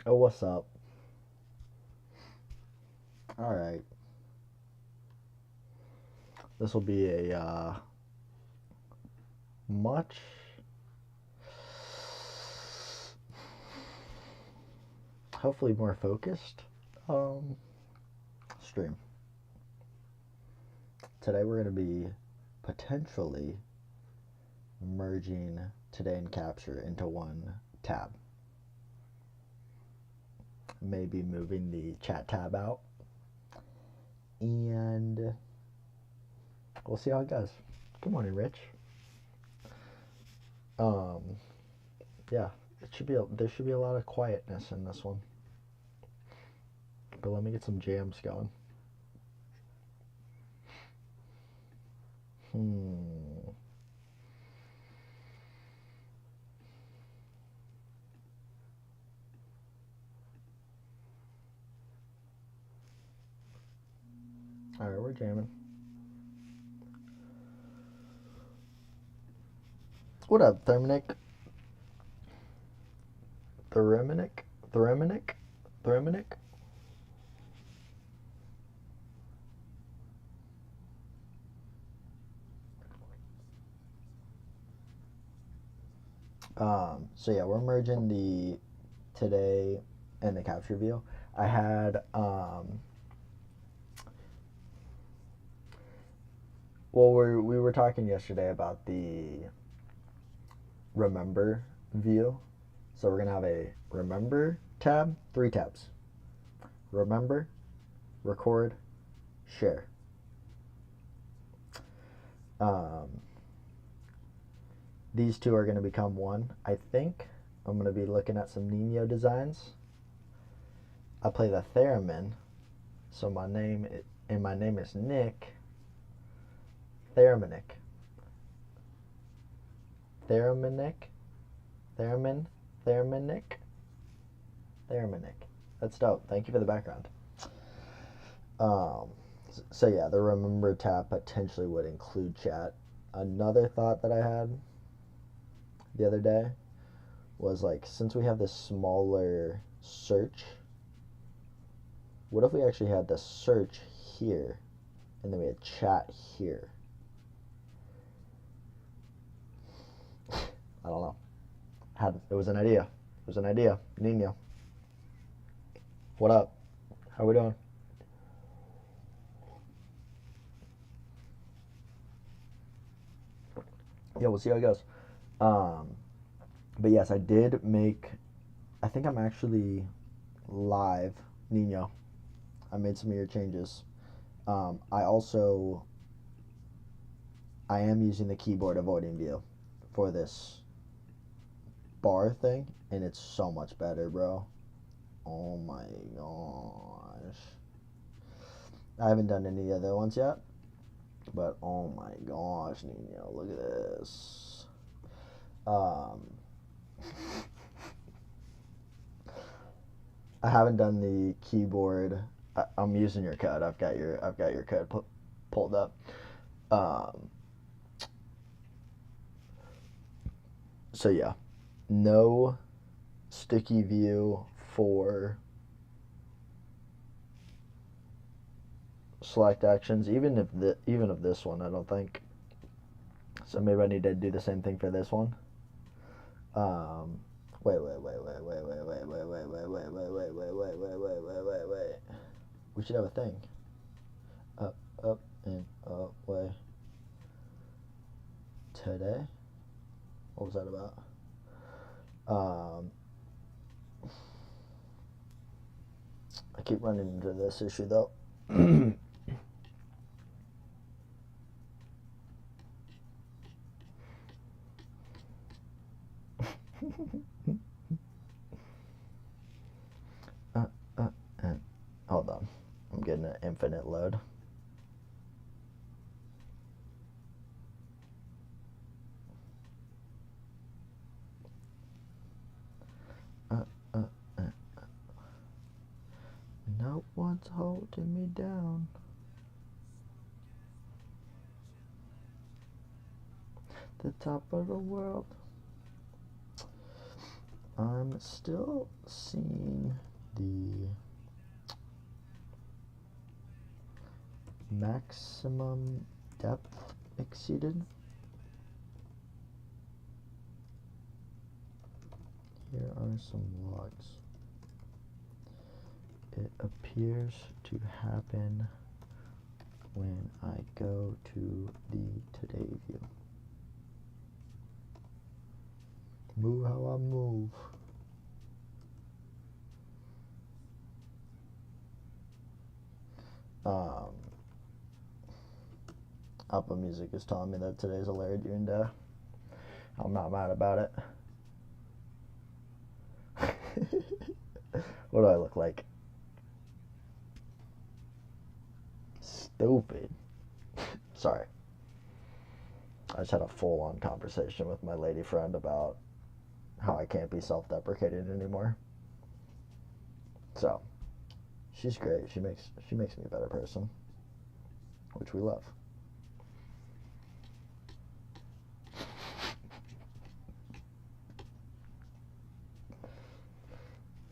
Oh, what's up? Alright. This will be a much hopefully more focused stream. Today we're going to be potentially merging Today and Capture into one tab. Maybe moving the chat tab out. And we'll see how it goes. Good morning, Rich. Yeah, there should be a lot of quietness in this one. But let me get some jams going. Alright, we're jamming. What up, Therminic? Therminic? So yeah, we're merging the Today and the Capture view. I had well, we were talking yesterday about the Remember view. So we're gonna have a Remember tab, 3 tabs. Remember, record, share. These two are going to become one, I think. I'm going to be looking at some Nino designs. I play the theremin, so my name is Nick. Theremin. That's dope. Thank you for the background. So yeah, the Remember tab potentially would include chat. Another thought that I had the other day was, like, since we have this smaller search, what if we actually had the search here and then we had chat here? I don't know. It was an idea. Nino. What up? How we doing? Yeah, we'll see how it goes. But yes, I did make. I think I'm actually live, Nino. I made some of your changes. I am using the keyboard avoiding view for this bar thing, and it's so much better, bro. Oh my gosh. I haven't done any other ones yet, but oh my gosh, Nino, look at this. I haven't done the keyboard. I'm using your code. I've got your code pulled up. So yeah, no sticky view for select actions, even if this one, I don't think. So maybe I need to do the same thing for this one. Wait. We should have a thing. Up, and away. Today? What was that about? I keep running into this issue though. Hold on. I'm getting an infinite load. No one's holding me down. The top of the world. I'm still seeing the maximum depth exceeded. Here are some logs. It appears to happen when I go to the today view. Move how I move. Apple Music is telling me that today's a Larry June day. I'm not mad about it. What do I look like? Stupid. Sorry. I just had a full-on conversation with my lady friend about how I can't be self-deprecating anymore. So, she's great. She makes me a better person, which we love.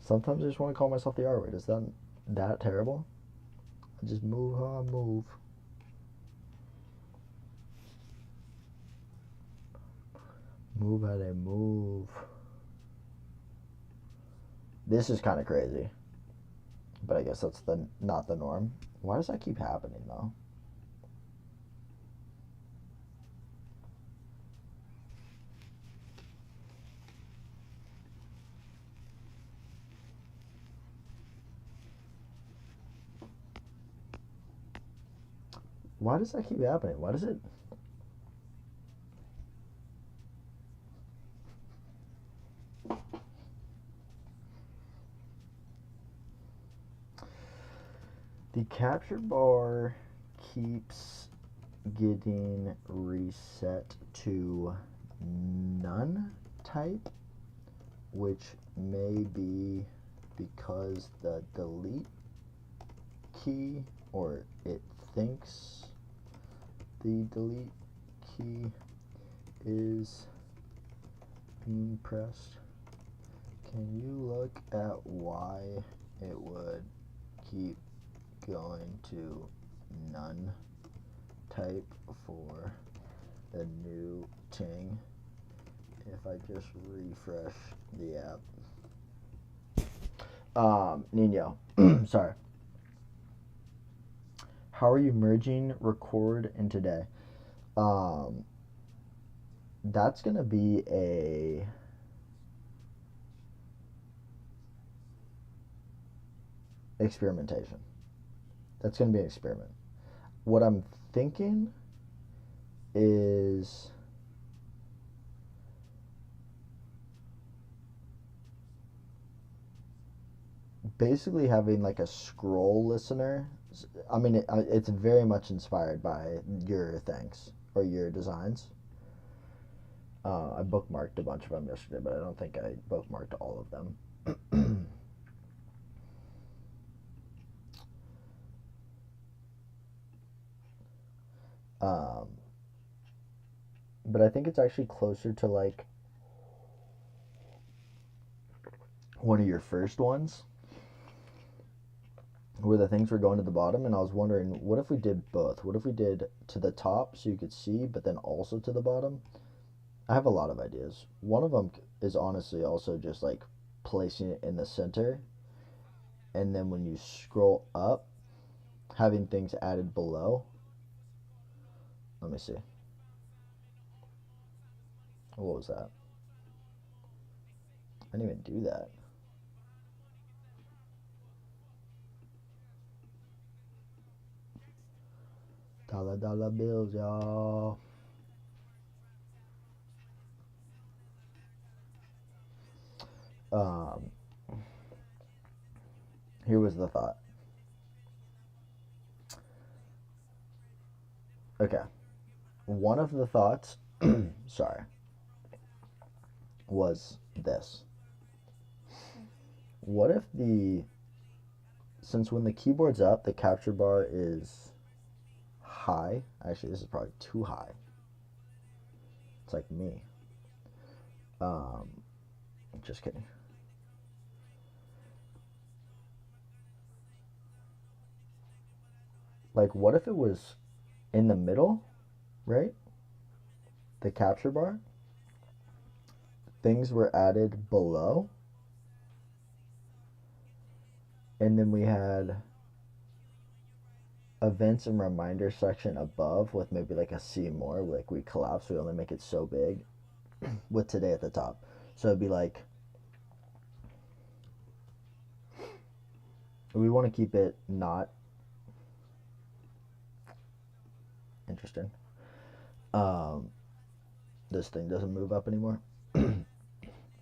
Sometimes I just want to call myself the R word. Is that terrible? I just move how I move. Move how they move. This is kind of crazy, but I guess that's not the norm. Why does that keep happening though? Why does that keep happening? Why does it? The capture bar keeps getting reset to none type, which may be because the delete key, or it thinks the delete key is being pressed. Can you look at why it would keep going to none type for the new ting if I just refresh the app? Nino, sorry. How are you merging record in today? That's gonna be a experimentation. That's gonna be an experiment. What I'm thinking is basically having like a scroll listener. I mean, it's very much inspired by your things or your designs. I bookmarked a bunch of them yesterday, but I don't think I bookmarked all of them. But I think it's actually closer to like one of your first ones where the things were going to the bottom, and I was wondering, what if we did both? What if we did to the top so you could see, but then also to the bottom? I have a lot of ideas. One of them is honestly also just like placing it in the center, and then when you scroll up, having things added below. Let me see. What was that? I didn't even do that. Dollar bills, y'all. Here was the thought. Okay. One of the thoughts, sorry, was this. What if since when the keyboard's up, the capture bar is high. Actually, this is probably too high. It's like me. Just kidding. Like, what if it was in the middle, right? The capture bar. Things were added below. And then we had events and reminders section above with maybe like a see more. Like we collapse, we only make it so big with today at the top. So it'd be like, we want to keep it not interesting. This thing doesn't move up anymore.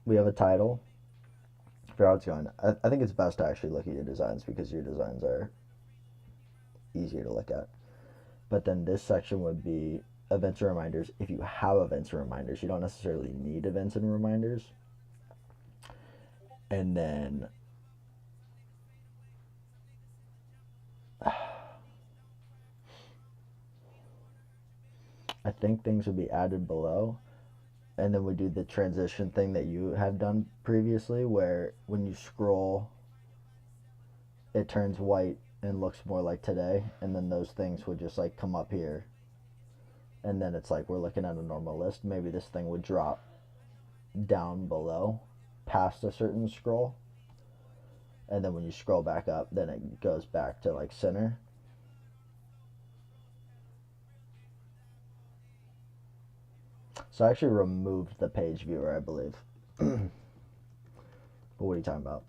We have a title for how it's going. I think it's best to actually look at your designs because your designs are easier to look at. But then this section would be events and reminders. If you have events and reminders, you don't necessarily need events and reminders. And then I think things would be added below. And then we do the transition thing that you had done previously, where when you scroll, it turns white and looks more like today. And then those things would just like come up here. And then it's like we're looking at a normal list. Maybe this thing would drop down below past a certain scroll. And then when you scroll back up, then it goes back to like center. So I actually removed the page viewer, I believe. But what are you talking about?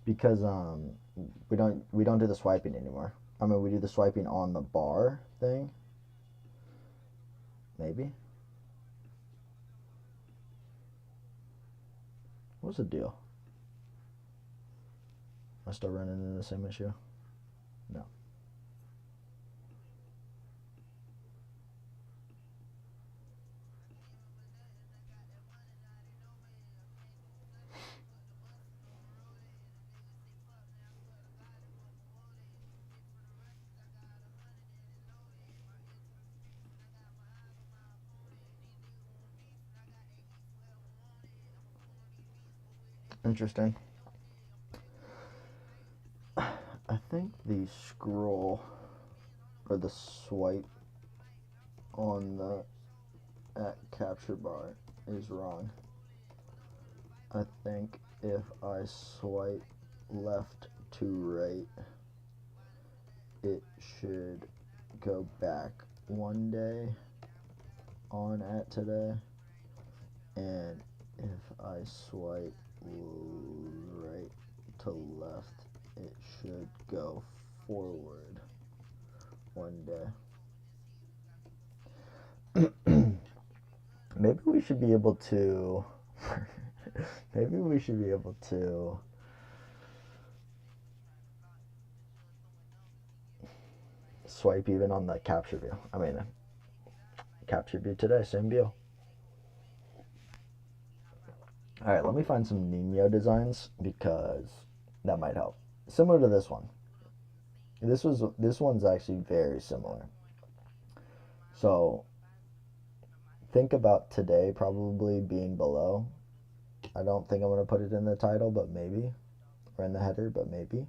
Because we don't do the swiping anymore. I mean, we do the swiping on the bar thing. Maybe. What's the deal? Am I still running into the same issue? No. Interesting. I think the scroll or the swipe on the at capture bar is wrong. I think if I swipe left to right, it should go back one day on at today, and if I swipe right to left, it should go forward one day. Maybe we should be able to maybe we should be able to swipe even on the capture view. I mean, capture view today, same view. All right, let me find some Nino designs because that might help. Similar to this one. This one's actually very similar. So think about today probably being below. I don't think I'm going to put it in the title, but maybe, or in the header, but maybe.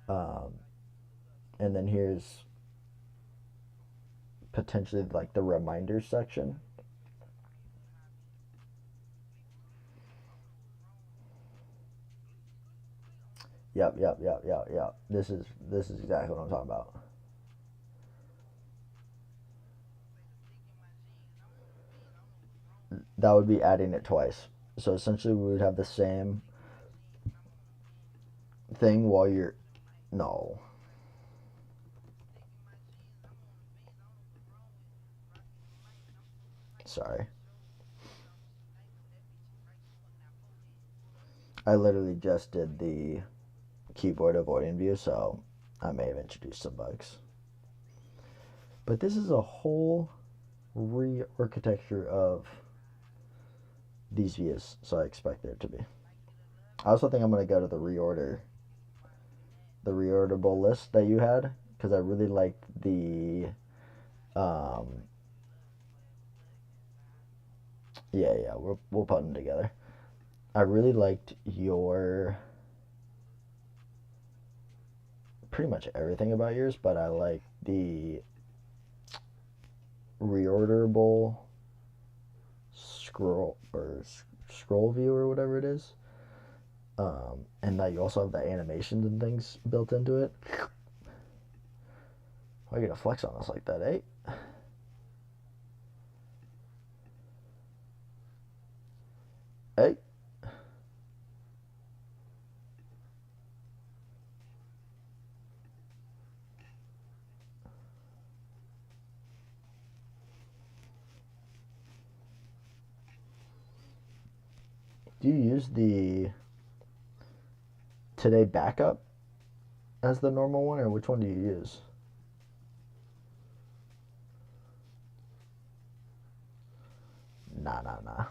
And then here's potentially like the reminders section. Yep. This is exactly what I'm talking about. That would be adding it twice. So essentially we would have the same thing while you're no. Sorry. I literally just did the keyboard avoiding view, so I may have introduced some bugs. But this is a whole re-architecture of these views, so I expect there to be. I also think I'm going to go to the reorderable list that you had, because I really liked the Um, yeah, we'll put them together. I really liked your pretty much everything about yours, but I like the reorderable scroll view or whatever it is. And that you also have the animations and things built into it. Why are you gonna flex on us like that, eh? Hey. Do you use the Today backup as the normal one, or which one do you use? Nah.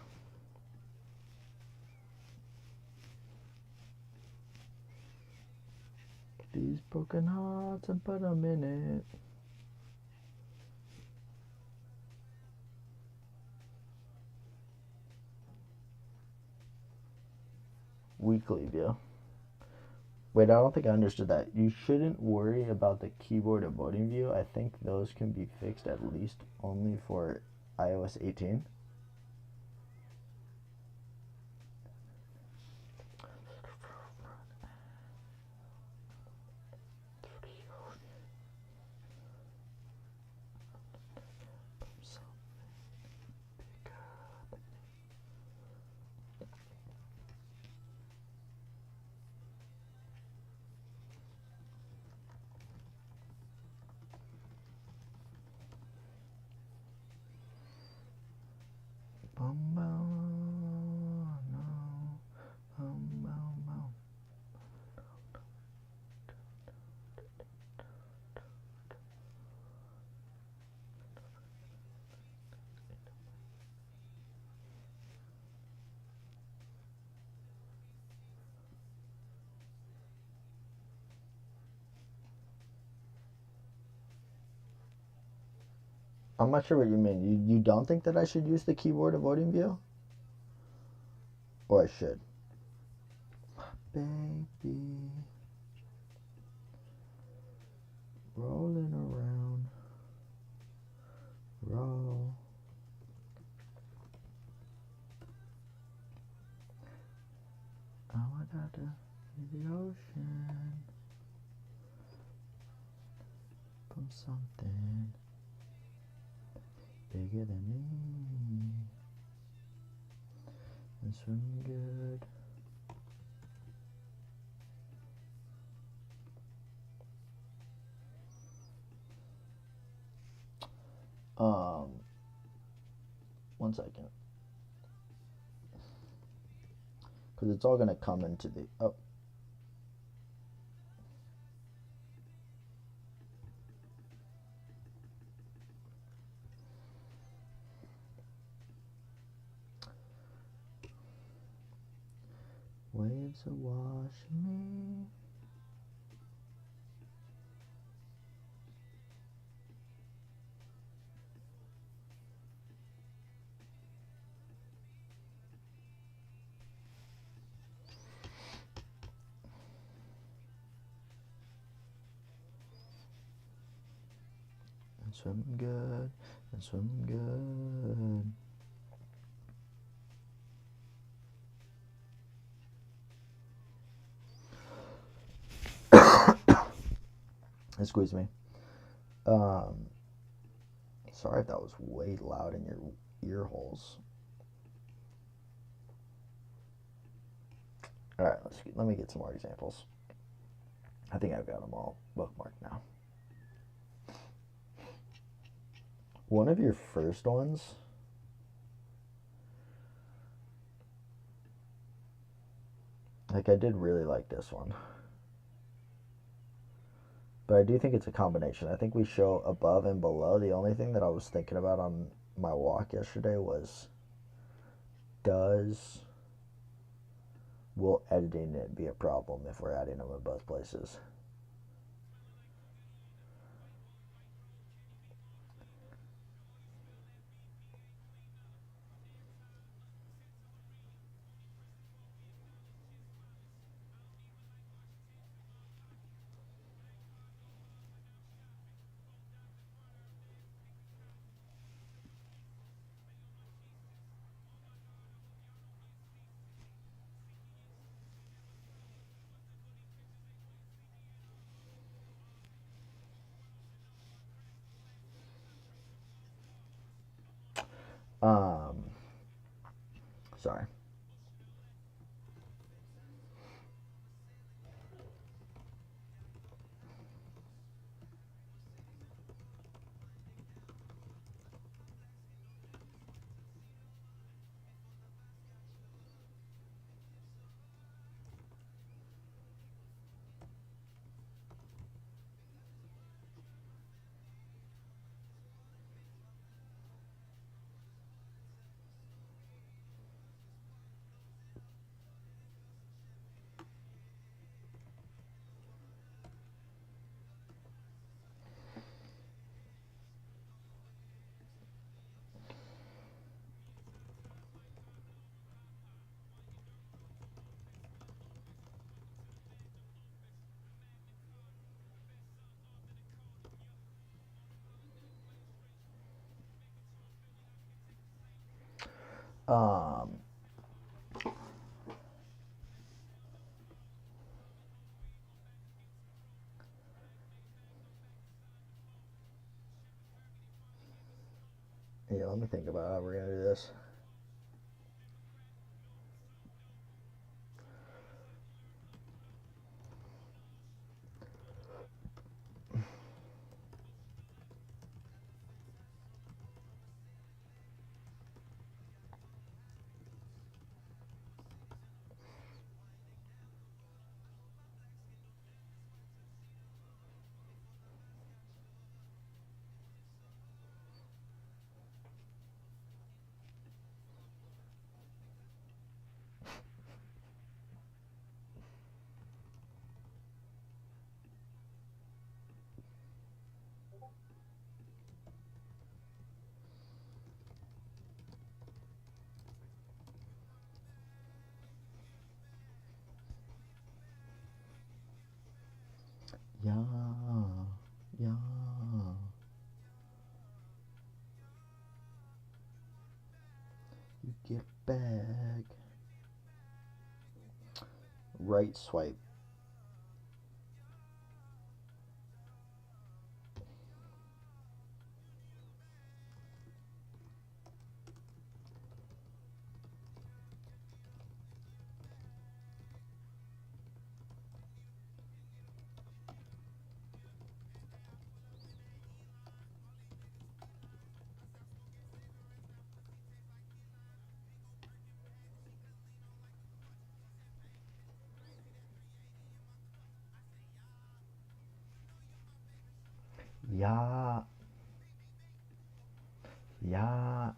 These broken hearts and put them in it. Weekly view. Wait, I don't think I understood that. You shouldn't worry about the keyboard and voting view. I think those can be fixed at least only for iOS 18. I'm not sure what you mean. You don't think that I should use the keyboard and voting view? Or I should? Baby, rolling around, roll. I want out to the ocean from something bigger than me and swim good. One second, because it's all gonna come into the waves are washing me. And swim good, and swim good. Excuse me. Sorry if that was way loud in your ear holes. All right, let me get some more examples. I think I've got them all bookmarked now. One of your first ones, like I did really like this one. But I do think it's a combination. I think we show above and below. The only thing that I was thinking about on my walk yesterday was, will editing it be a problem if we're adding them in both places? Um, sorry. Um, yeah, let me think about how we're gonna do this. Yeah, yeah. You get back. Right swipe. Yeah, yeah.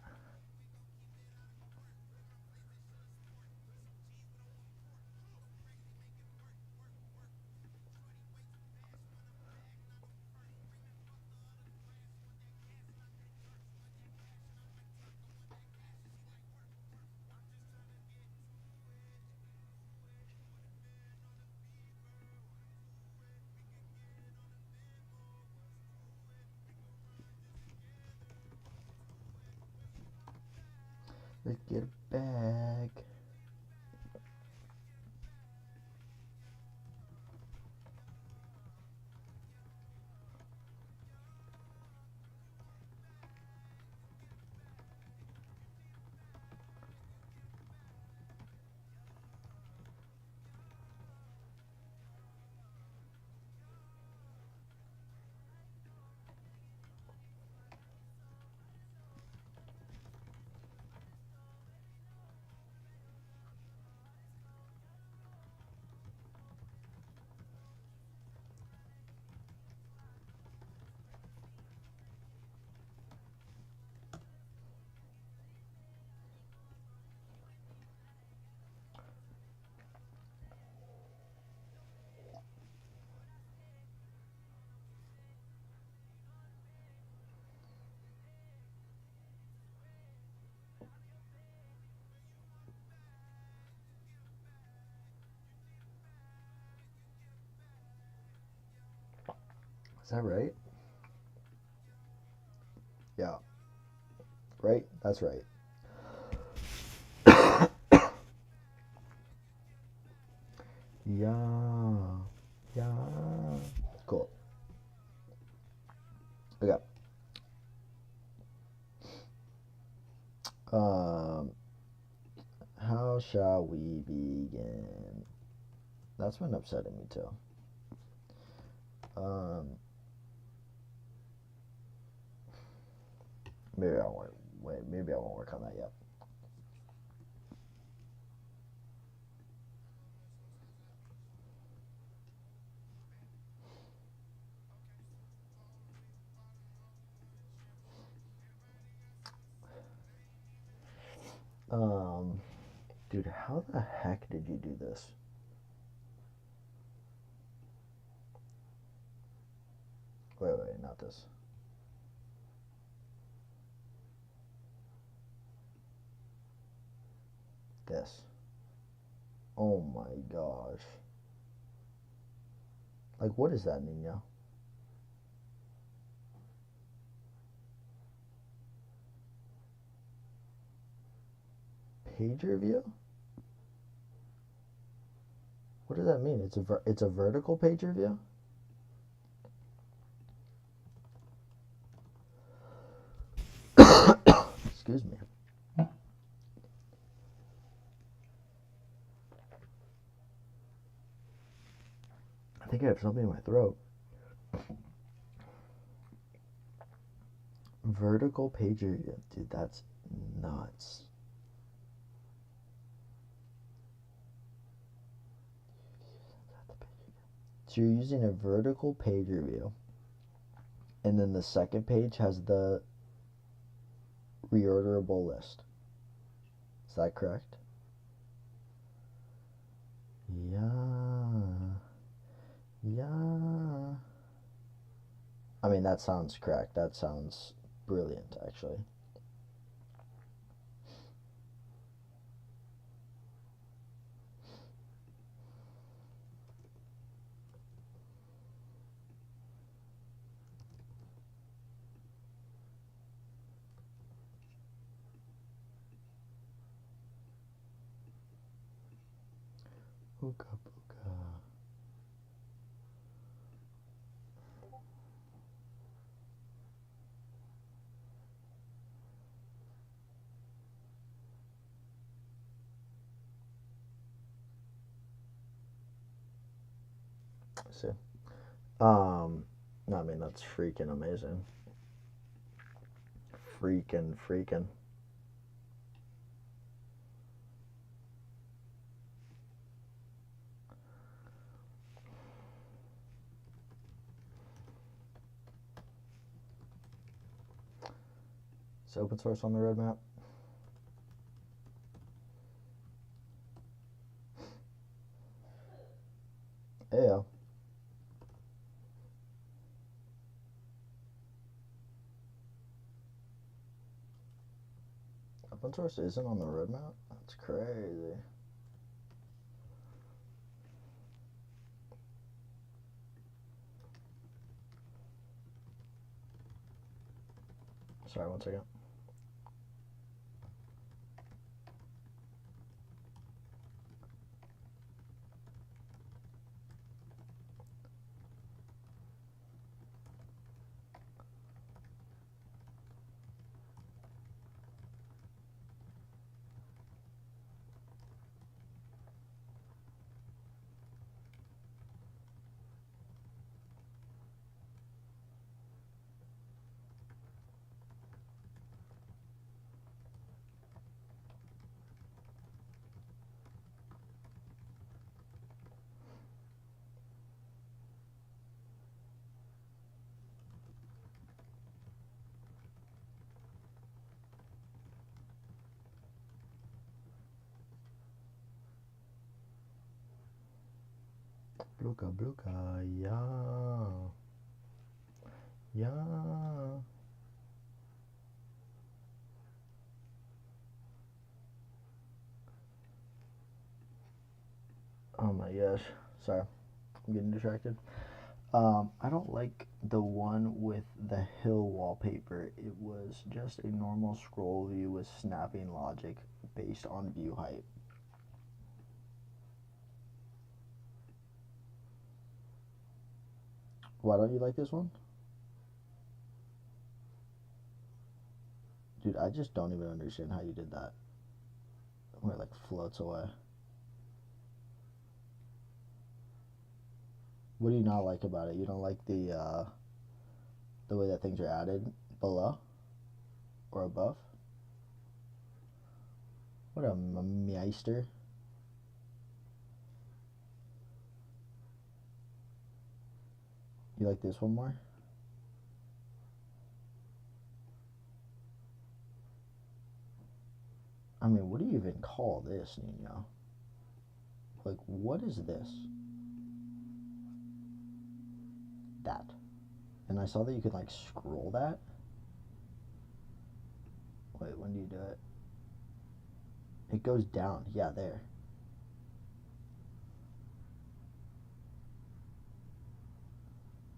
Let's get back. Is that right? Yeah. Right? That's right. Yeah. Yeah. Cool. Okay. Um, how shall we begin? That's been upsetting me too. Maybe I won't wait. Maybe I won't work on that yet. Dude, how the heck did you do this? Wait, not this. This. Oh my gosh. Like, what is that, Nino? Pager view? What does that mean? It's a vertical pager view? Excuse me. I think I have something in my throat. Vertical pager view. Dude, that's nuts. So you're using a vertical pager view, and then the second page has the reorderable list. Is that correct? Yeah. Yeah. I mean, that sounds correct. That sounds brilliant, actually. Ooga booga. See. I mean, that's freaking amazing. Freaking. Is open source on the roadmap? Yeah. Open source isn't on the roadmap? That's crazy. Sorry, one second. Bluka, yeah. Yeah. Oh my gosh. Sorry. I'm getting distracted. I don't like the one with the hill wallpaper. It was just a normal scroll view with snapping logic based on view height. Why don't you like this one? Dude, I just don't even understand how you did that. Where it like floats away. What do you not like about it? You don't like the way that things are added below or above? What a meister. You like this one more? I mean, what do you even call this, Nino? Like, what is this? That. And I saw that you could, like, scroll that. Wait, when do you do it? It goes down. Yeah, there.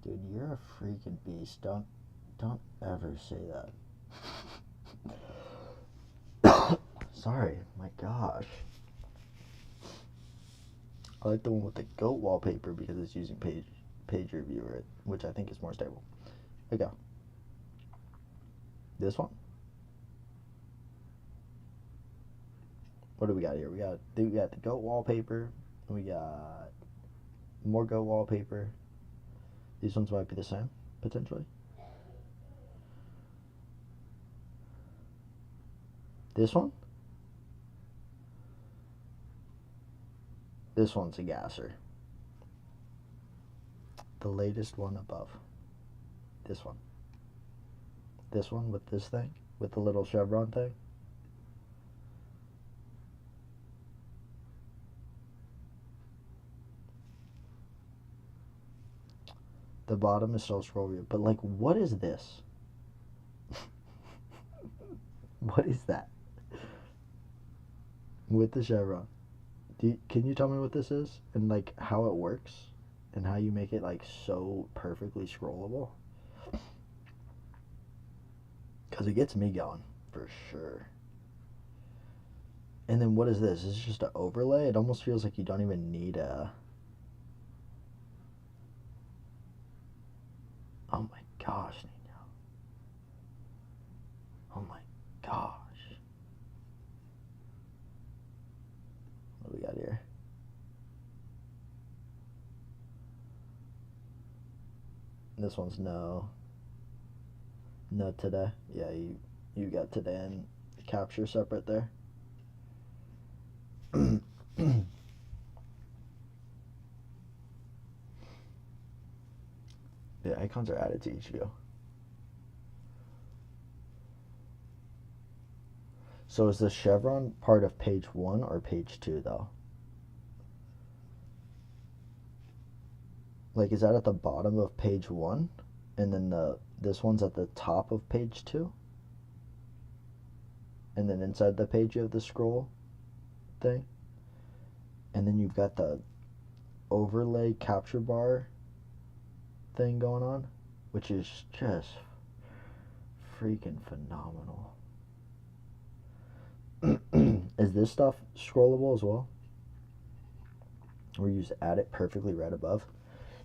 Dude, you're a freaking beast. Don't ever say that. Sorry, my gosh. I like the one with the goat wallpaper because it's using page reviewer, which I think is more stable. Okay. This one. What do we got here? We got the goat wallpaper. We got more goat wallpaper. These ones might be the same, potentially. This one? This one's a gasser. The latest one above. This one. This one with this thing, with the little chevron thing. The bottom is still scroll view, but like, what is this? What is that? With the chevron. Can you tell me what this is and like how it works and how you make it like so perfectly scrollable? Because it gets me going for sure. And then what is this? Is this just an overlay? It almost feels like you don't even need a... Oh my gosh, Nino. Oh my gosh. What do we got here? This one's no today. Yeah, you got today and capture separate there. The icons are added to each view. So is the chevron part of page 1 or page 2 though? Like, is that at the bottom of page 1 and then this one's at the top of page 2? And then inside the page you have the scroll thing? And then you've got the overlay capture bar thing going on, which is just freaking phenomenal. Is this stuff scrollable as well? Or you just add it perfectly right above?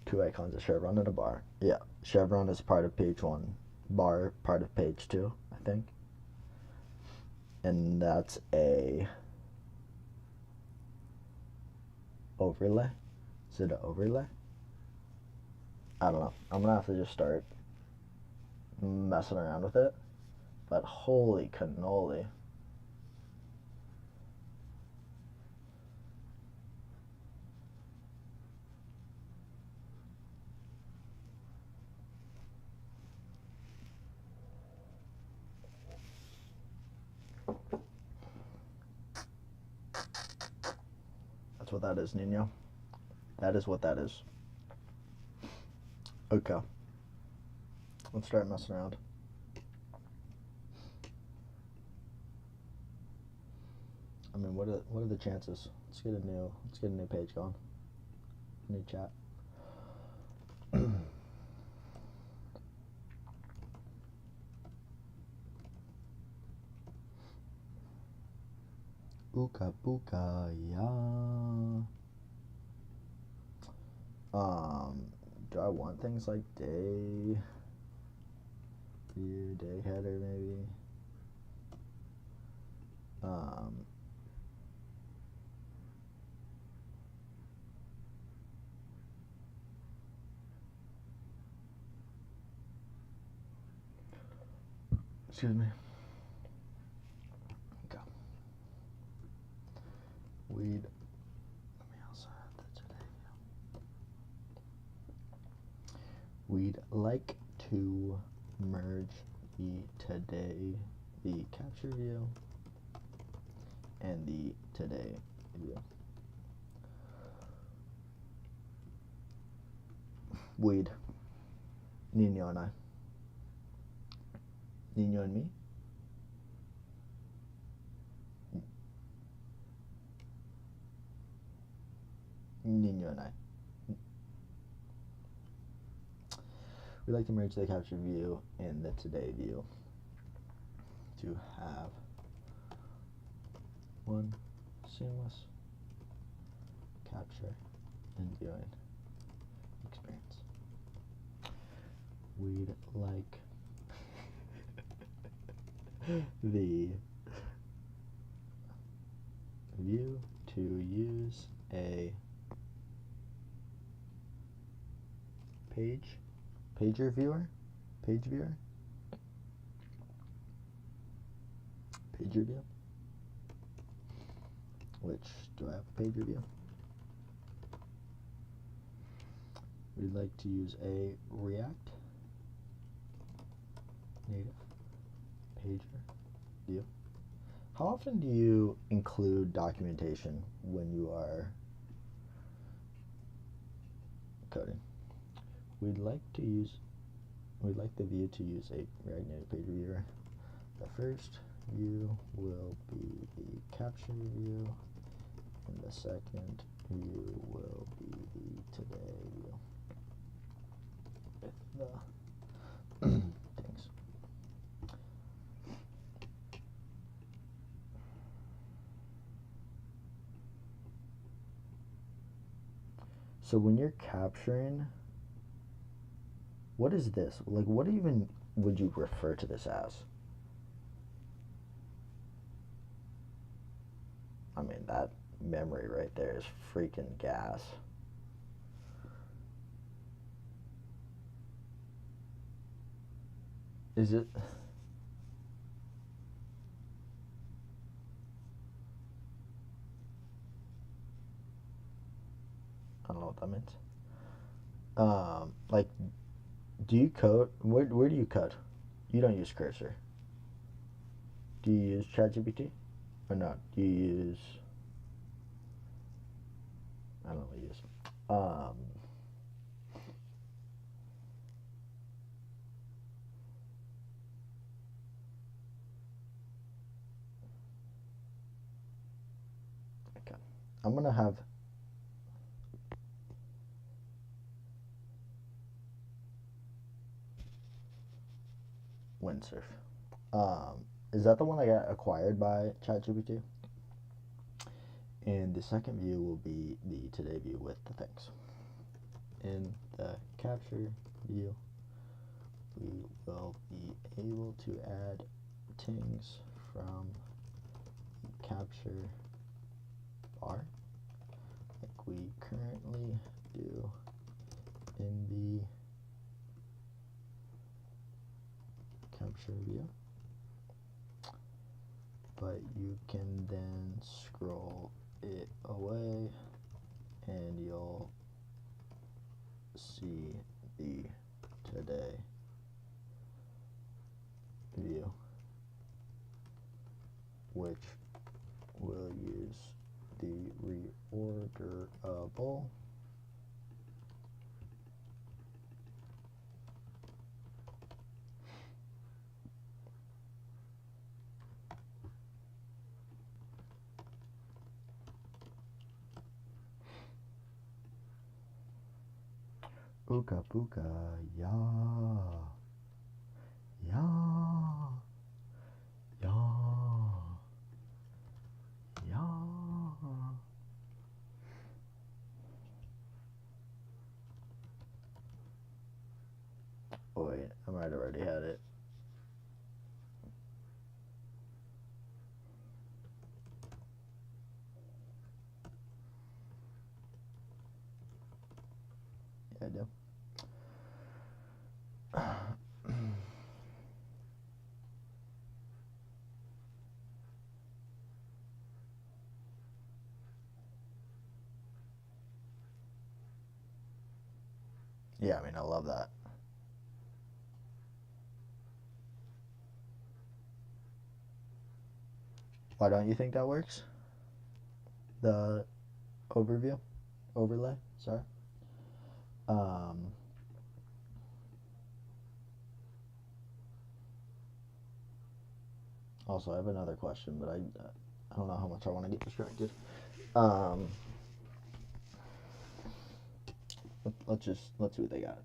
2 icons, a chevron and a bar. Yeah, chevron is part of page 1, bar part of page 2, I think. And that's a overlay. Is it an overlay? I don't know. I'm gonna have to just start messing around with it. But holy cannoli. That's what that is, Nino. That is what that is. Okay. Let's start messing around. I mean, what are the chances? Let's get a new page going. New chat. Ooka booka, yeah. Do I want things like day view, day header maybe? Excuse me. Okay. Let me also have the today view. We'd like to merge the capture view and the today view. We'd, Nino and I. Nino and me. Nino and I. We'd like to merge the capture view and the today view to have one seamless capture and viewing experience. We'd like the view to use a page viewer, which, do I have a pager view? We'd like to use a React native pager view. How often do you include documentation when you are coding? We'd like the view to use a React Native page viewer. The first view will be the capture view, and the second view will be the today view with the things. So when you're capturing, what is this? Like, what even would you refer to this as? I mean, that memory right there is freaking gas. Is it? I don't know what that means. Like, do you code? Where do you code? You don't use Cursor. Do you use ChatGPT or not? Do you use? I don't know what you use. Okay, I'm gonna have. Windsurf. Is that the one that got acquired by ChatGPT? And the second view will be the today view with the things. In the capture view, we will be able to add things from the capture bar, like we currently do in the capture view, but you can then scroll it away and you'll see the today view, which will use the reorderable Ooka booka, ya, ya, ya, ya. Oh wait, I might have already had it. Yeah, I do. Yeah, I mean, I love that. Why don't you think that works? The overlay, sorry. Um, Also, I have another question, but I don't know how much I want to get distracted. Um, let's see what they got.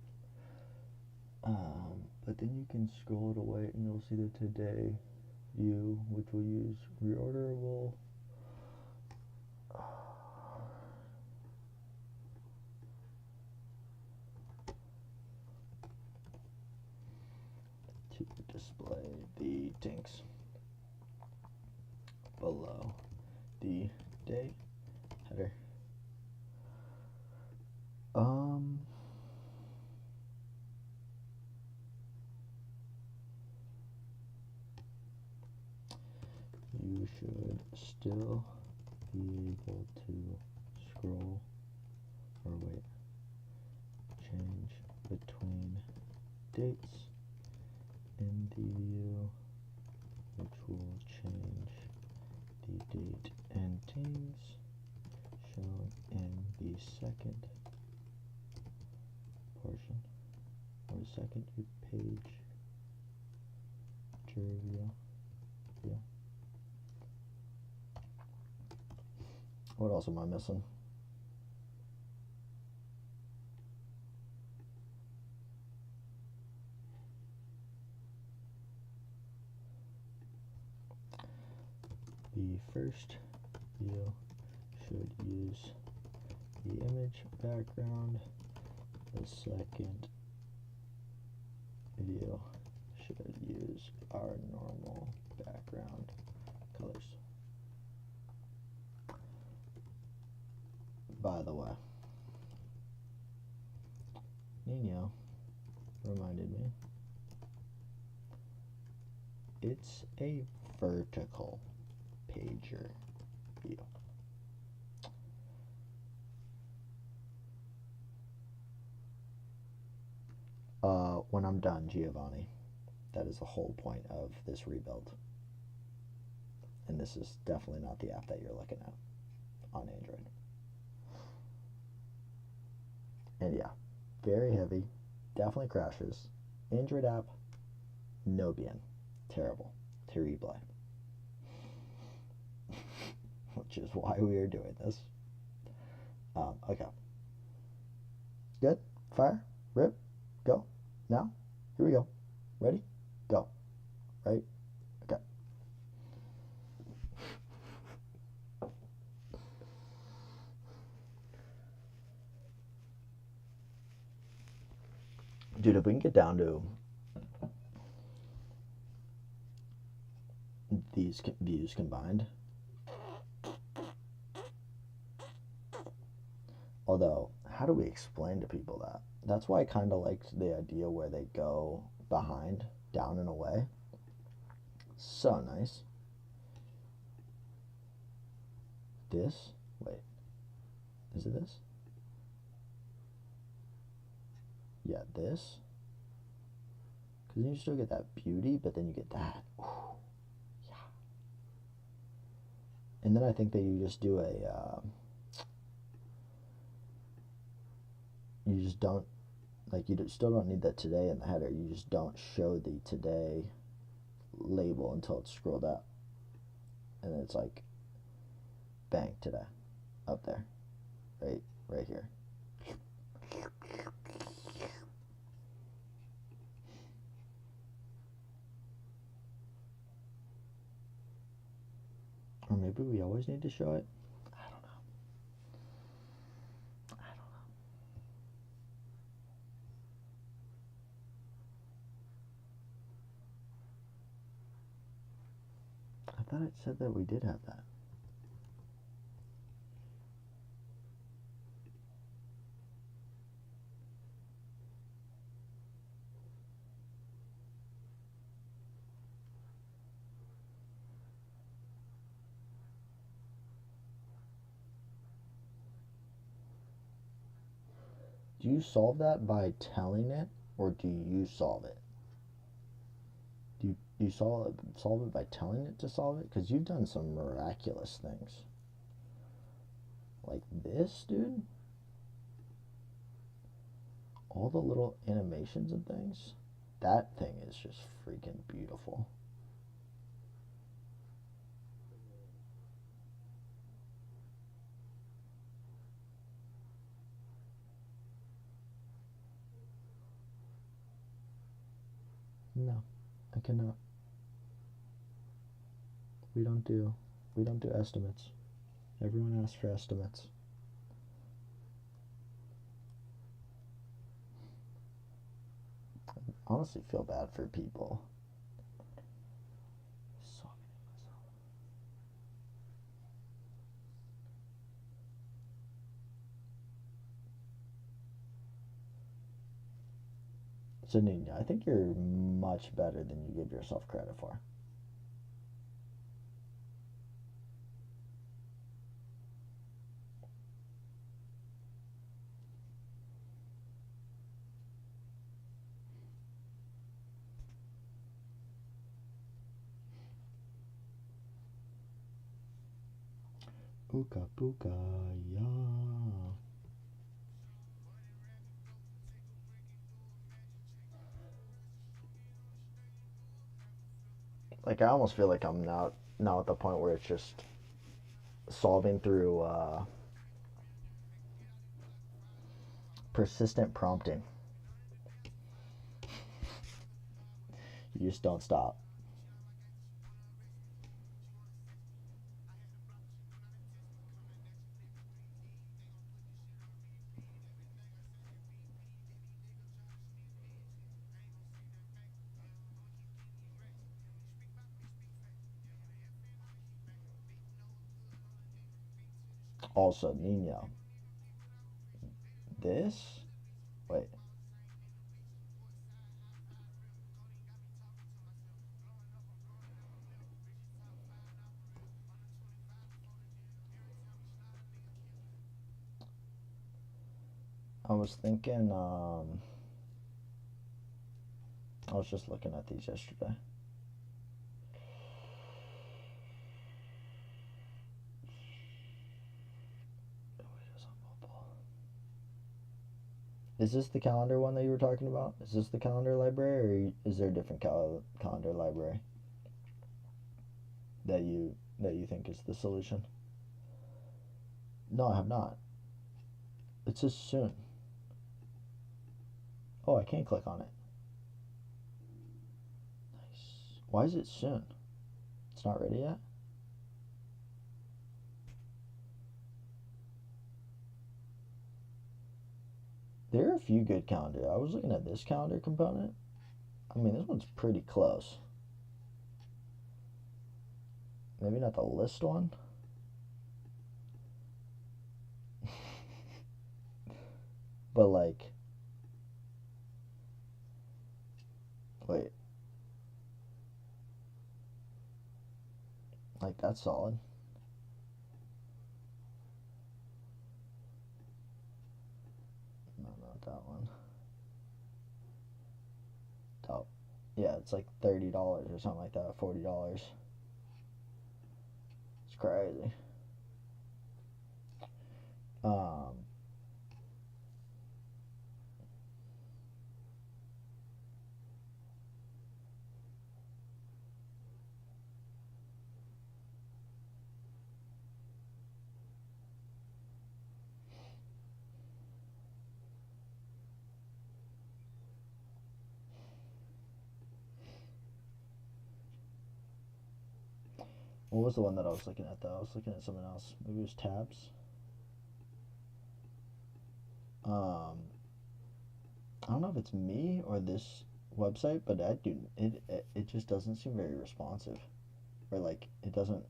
But then you can scroll it away, and you'll see the today view, which will use reorderable. To display the tinks below the day header. You should still be able to scroll or wait, change between dates in the view, which will change the date and teams shown in the second portion or second page view. Yeah. What else am I missing? The first view should use the image background. The second view should use our normal background colors. By the way, Nino reminded me it's a vertical pager view. When I'm done, Giovanni, that is the whole point of this rebuild. And this is definitely not the app that you're looking at on Android. And yeah, very heavy, definitely crashes. Android app, no bien, terrible, terrible. Which is why we are doing this. Okay. Good. Fire. Rip. Go. Now. Here we go. Ready? Go. Right? Okay. Dude, if we can get down to these views combined. Although, how do we explain to people that? That's why I kind of liked the idea where they go behind, down and away. So nice. This? Wait. Is it this? Yeah, this. Because you still get that beauty, but then you get that. Ooh, yeah. And then I think that you just do a... you just don't... Like, you still don't need the today in the header. You just don't show the today label until it's scrolled up. And then it's like, bang, today. Up there. Right here. Or maybe we always need to show it. I don't know. I thought it said that we did have that. Do you solve that by telling it, or do you solve it? Do you solve it by telling it to solve it? Because you've done some miraculous things. Like this, dude. All the little animations and things. That thing is just freaking beautiful. No, I cannot. We don't do estimates. Everyone asks for estimates. I honestly feel bad for people. So Nina, I think you're much better than you give yourself credit for. Ooka booka, yeah. Like I almost feel like I'm now at the point where it's just solving through persistent prompting. You just don't stop. Also, Nino, this. Wait. I was thinking. I was just looking at these yesterday. Is this the calendar one that you were talking about? Is this the calendar library, or is there a different calendar library that you think is the solution? No, I have not. It says soon. Oh, I can't click on it. Nice. Why is it soon? It's not ready yet? There are a few good calendar. I was looking at this calendar component. I mean, this one's pretty close. Maybe not the list one. But like, wait. Like that's solid. No, not that one. Oh, yeah, it's like $30 or something like that. $40. It's crazy. Um, what was the one that I was looking at though? I was looking at something else. Maybe it was tabs. I don't know if it's me or this website, but it just doesn't seem very responsive, or like it doesn't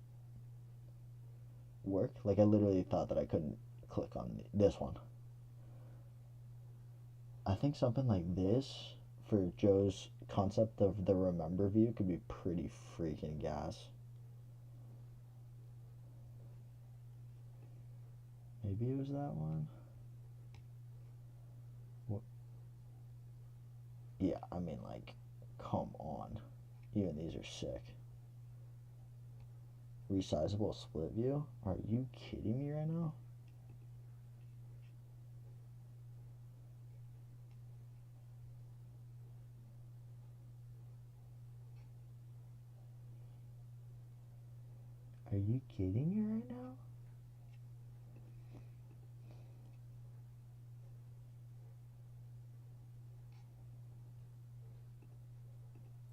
work. Like I literally thought that I couldn't click on this one. I think something like this for Joe's concept of the remember view could be pretty freaking gas. Maybe it was that one. Yeah, I mean, like, come on. Even these are sick. Resizable split view? Are you kidding me right now? Are you kidding me right now?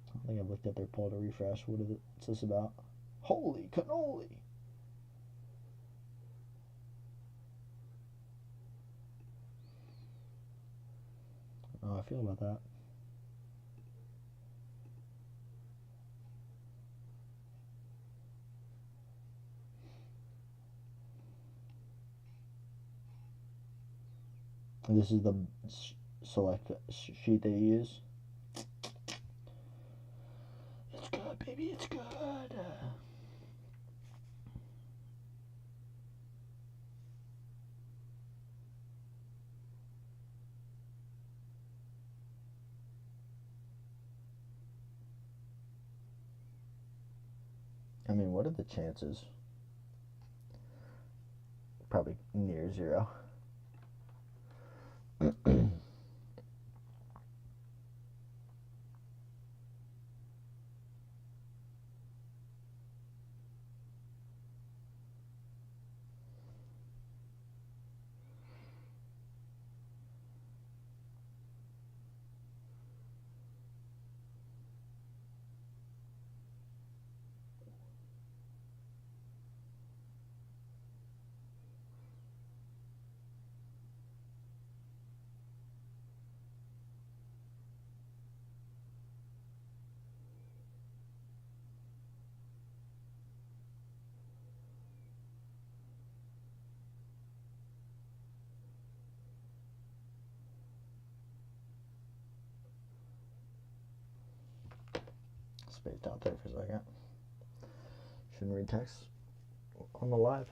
I don't think I've looked at their poll to refresh. What's this about? Holy cannoli! How I feel about that. This is the select sheet they use. It's good, baby. It's good. I mean, what are the chances? Probably near zero. Spaced out there for a second. Shouldn't read text on the live.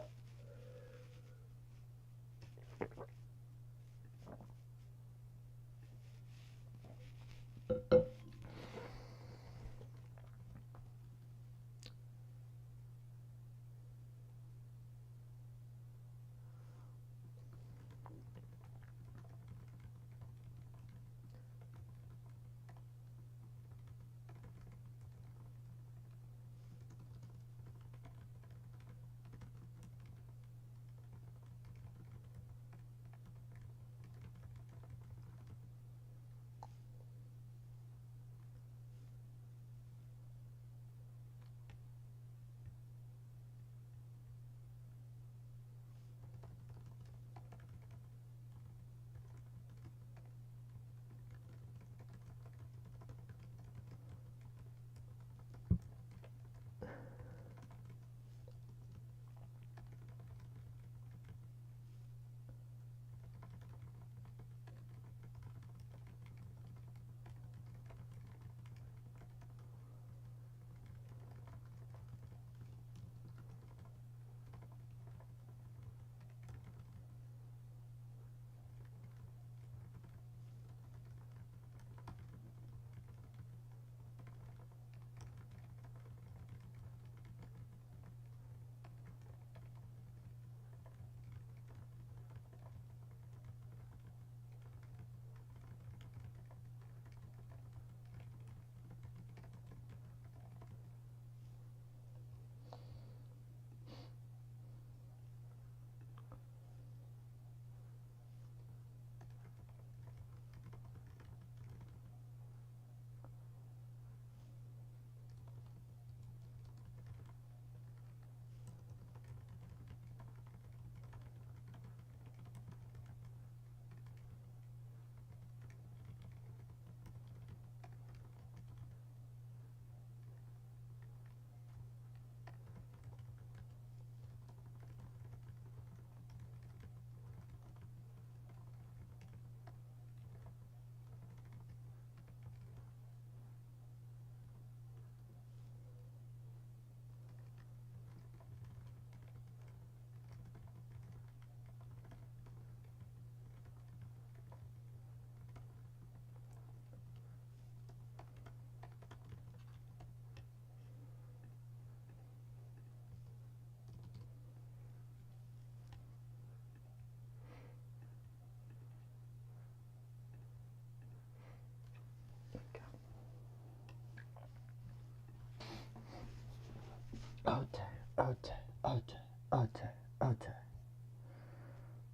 Ote, ote, ote, ote, ote.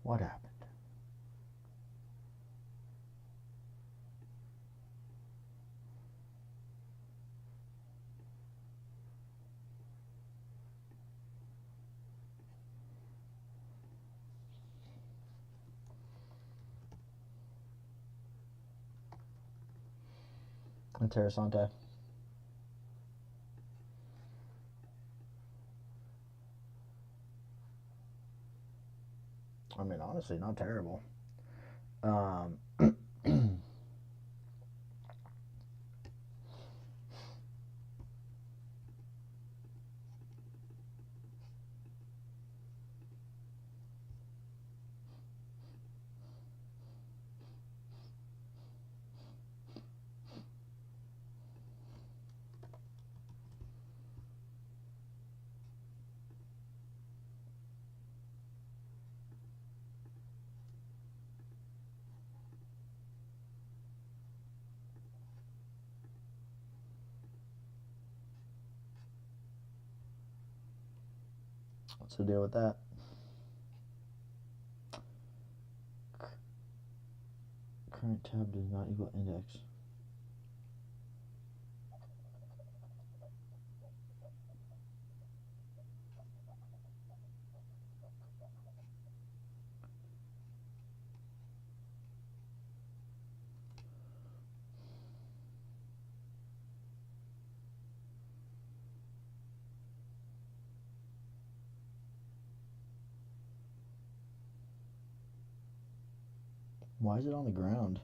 What happened? Interessante. I mean, honestly, not terrible. What's the deal with that? Current tab does not equal index. Why is it on the ground?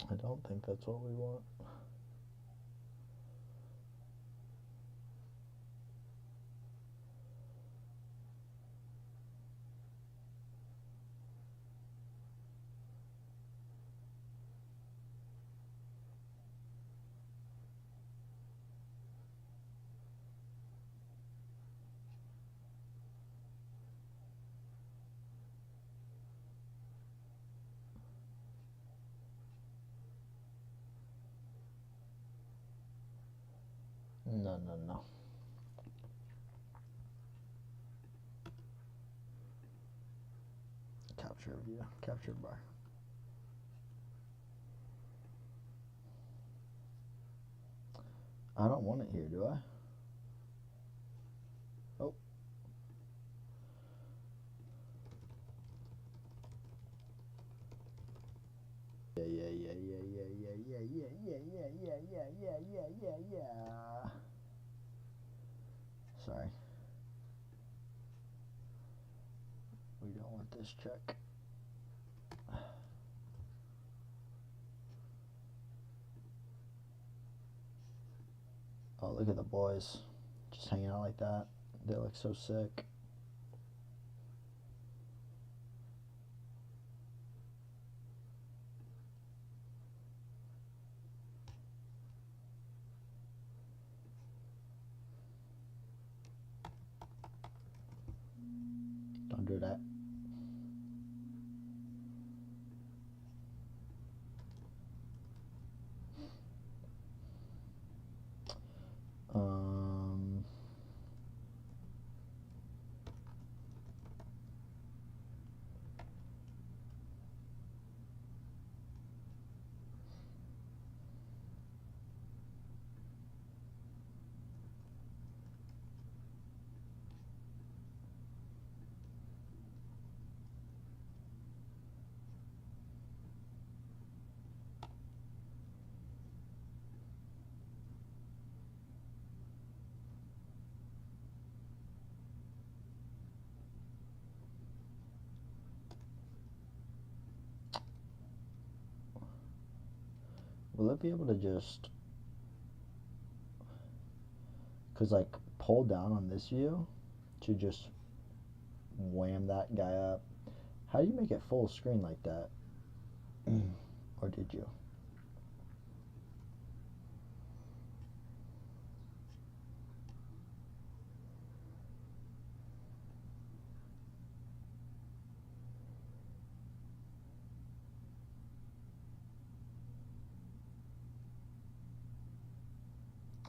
I don't think that's what we want. No, no, no. Capture view, capture bar. I don't want it here, do I? Oh. Yeah. Sorry. We don't want this check. Oh, look at the boys. Just hanging out like that. They look so sick. Don't do that. Will it be able to just, cause like pull down on this view to just wham that guy up? How do you make it full screen like that? Or did you?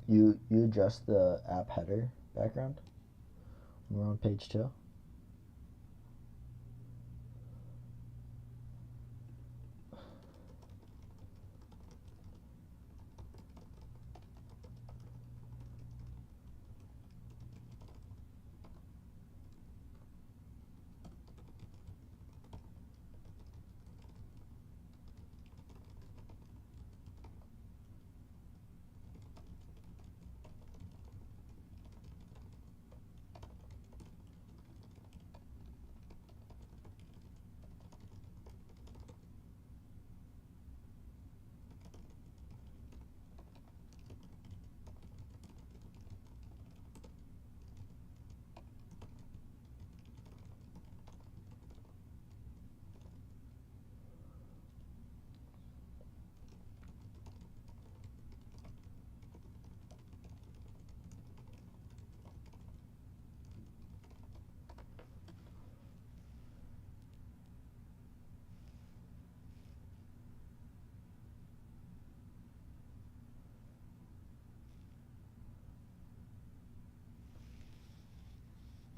You adjust the app header background when we're on page 2?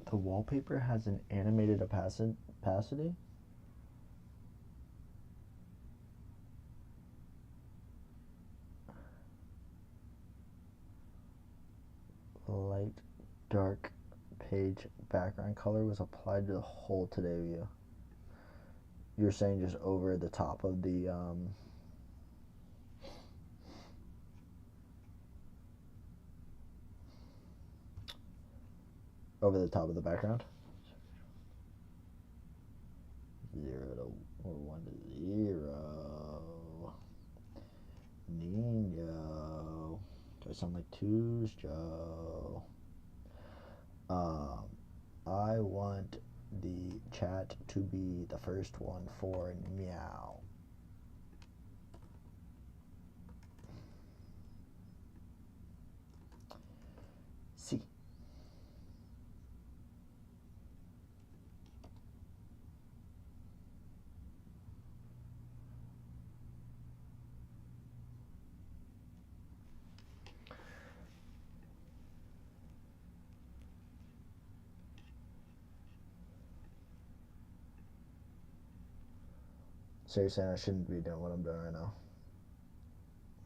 The wallpaper has an animated opacity? Light dark page background color was applied to the whole today view. You're saying just over the top of the over the top of the background? 0 to or 1 to 0. Ninja. Do I sound like Twos Joe? I want the chat to be the first one for meow. See. So you're saying I shouldn't be doing what I'm doing right now?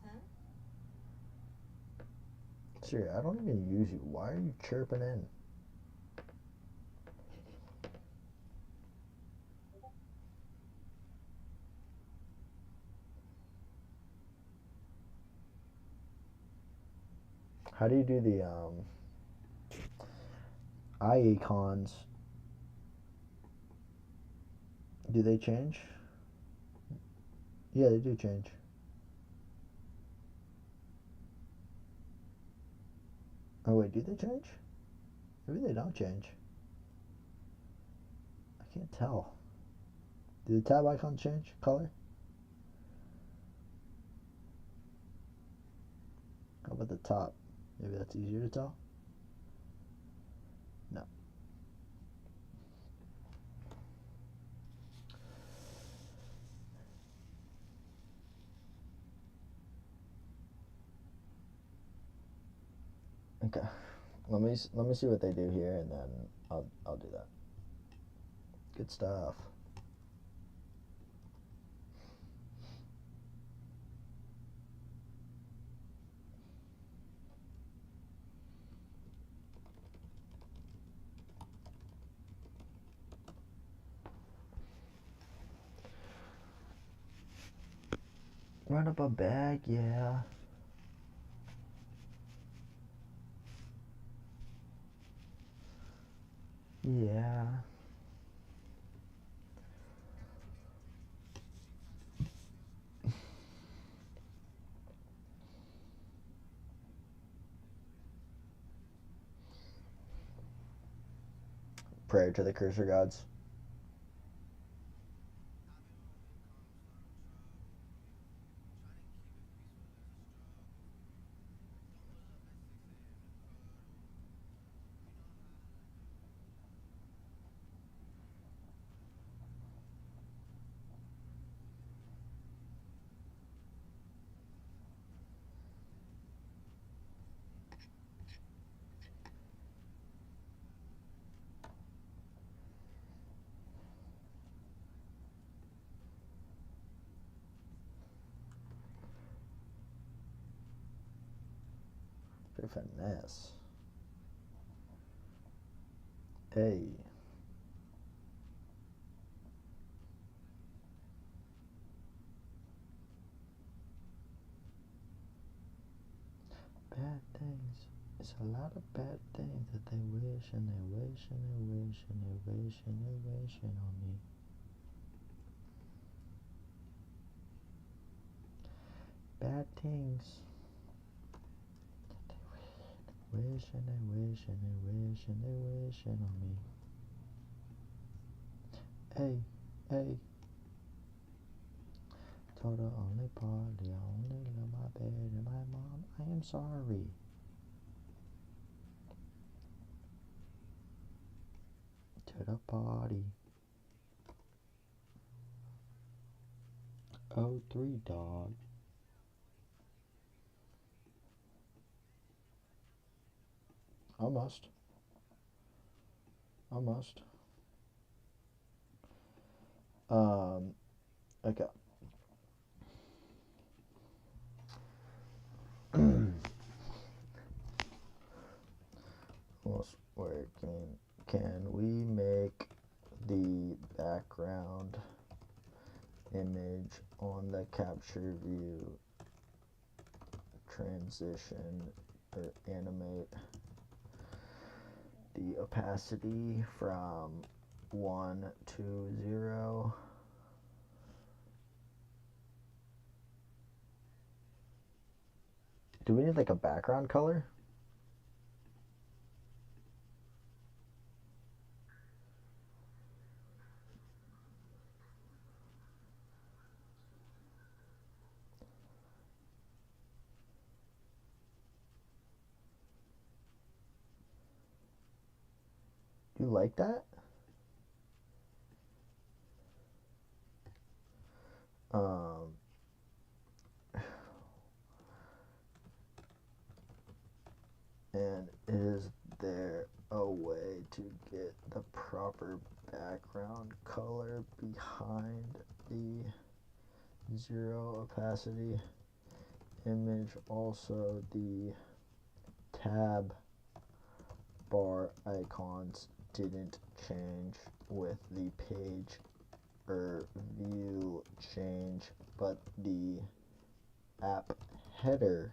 Huh? Siri, I don't even use you. Why are you chirping in? How do you do the eye icons? Do they change? Yeah, they do change. Oh wait, do they change? Maybe they don't change. I can't tell. Do the tab icons change color? How about the top? Maybe that's easier to tell? No. Okay. Let me see what they do here, and then I'll do that. Good stuff. Run up a bag, yeah. Yeah. prayer to the cursor gods. Finesse. Hey. Bad things. It's a lot of bad things that they wish and they wish and they wish and they wish and they wishing on me. Bad things. They wish and they wish and they wish and they wishing on me. Hey, hey. Told her only party, I only love my bed and my mom. I am sorry. To the party. 03 dog. Almost. Okay. Almost working. Can we make the background image on the capture view transition or animate the opacity from 1 to 0? Do we need like a background color? You like that? And is there a way to get the proper background color behind the 0 opacity image? Also, the tab bar icons didn't change with the page or view change, but the app header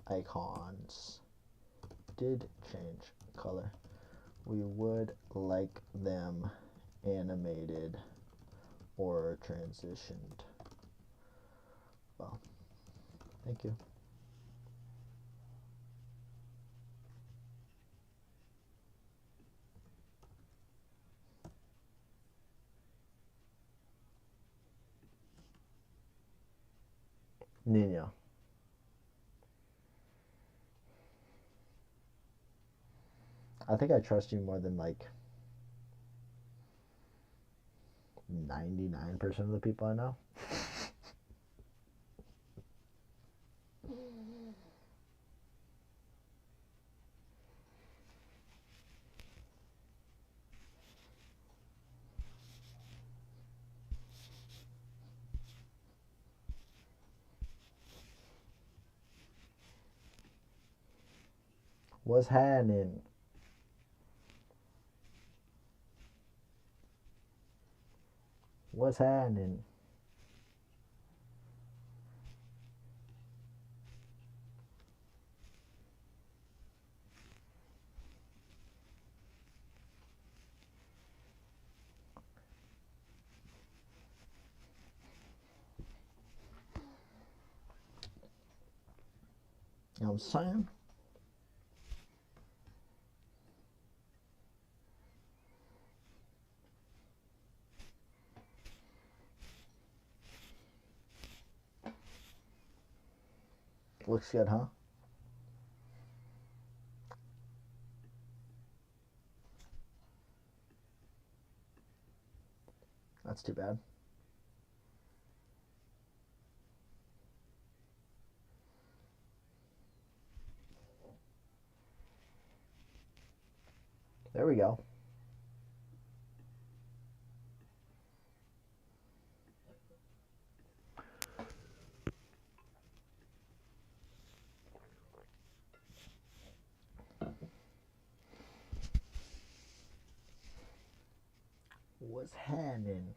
icons did change color. We would like them animated or transitioned. Well, thank you. Nina. I think I trust you more than like 99% of the people I know. What's happening? What's happening? You know what I'm saying? Looks good, huh? That's too bad. There we go. What's happening?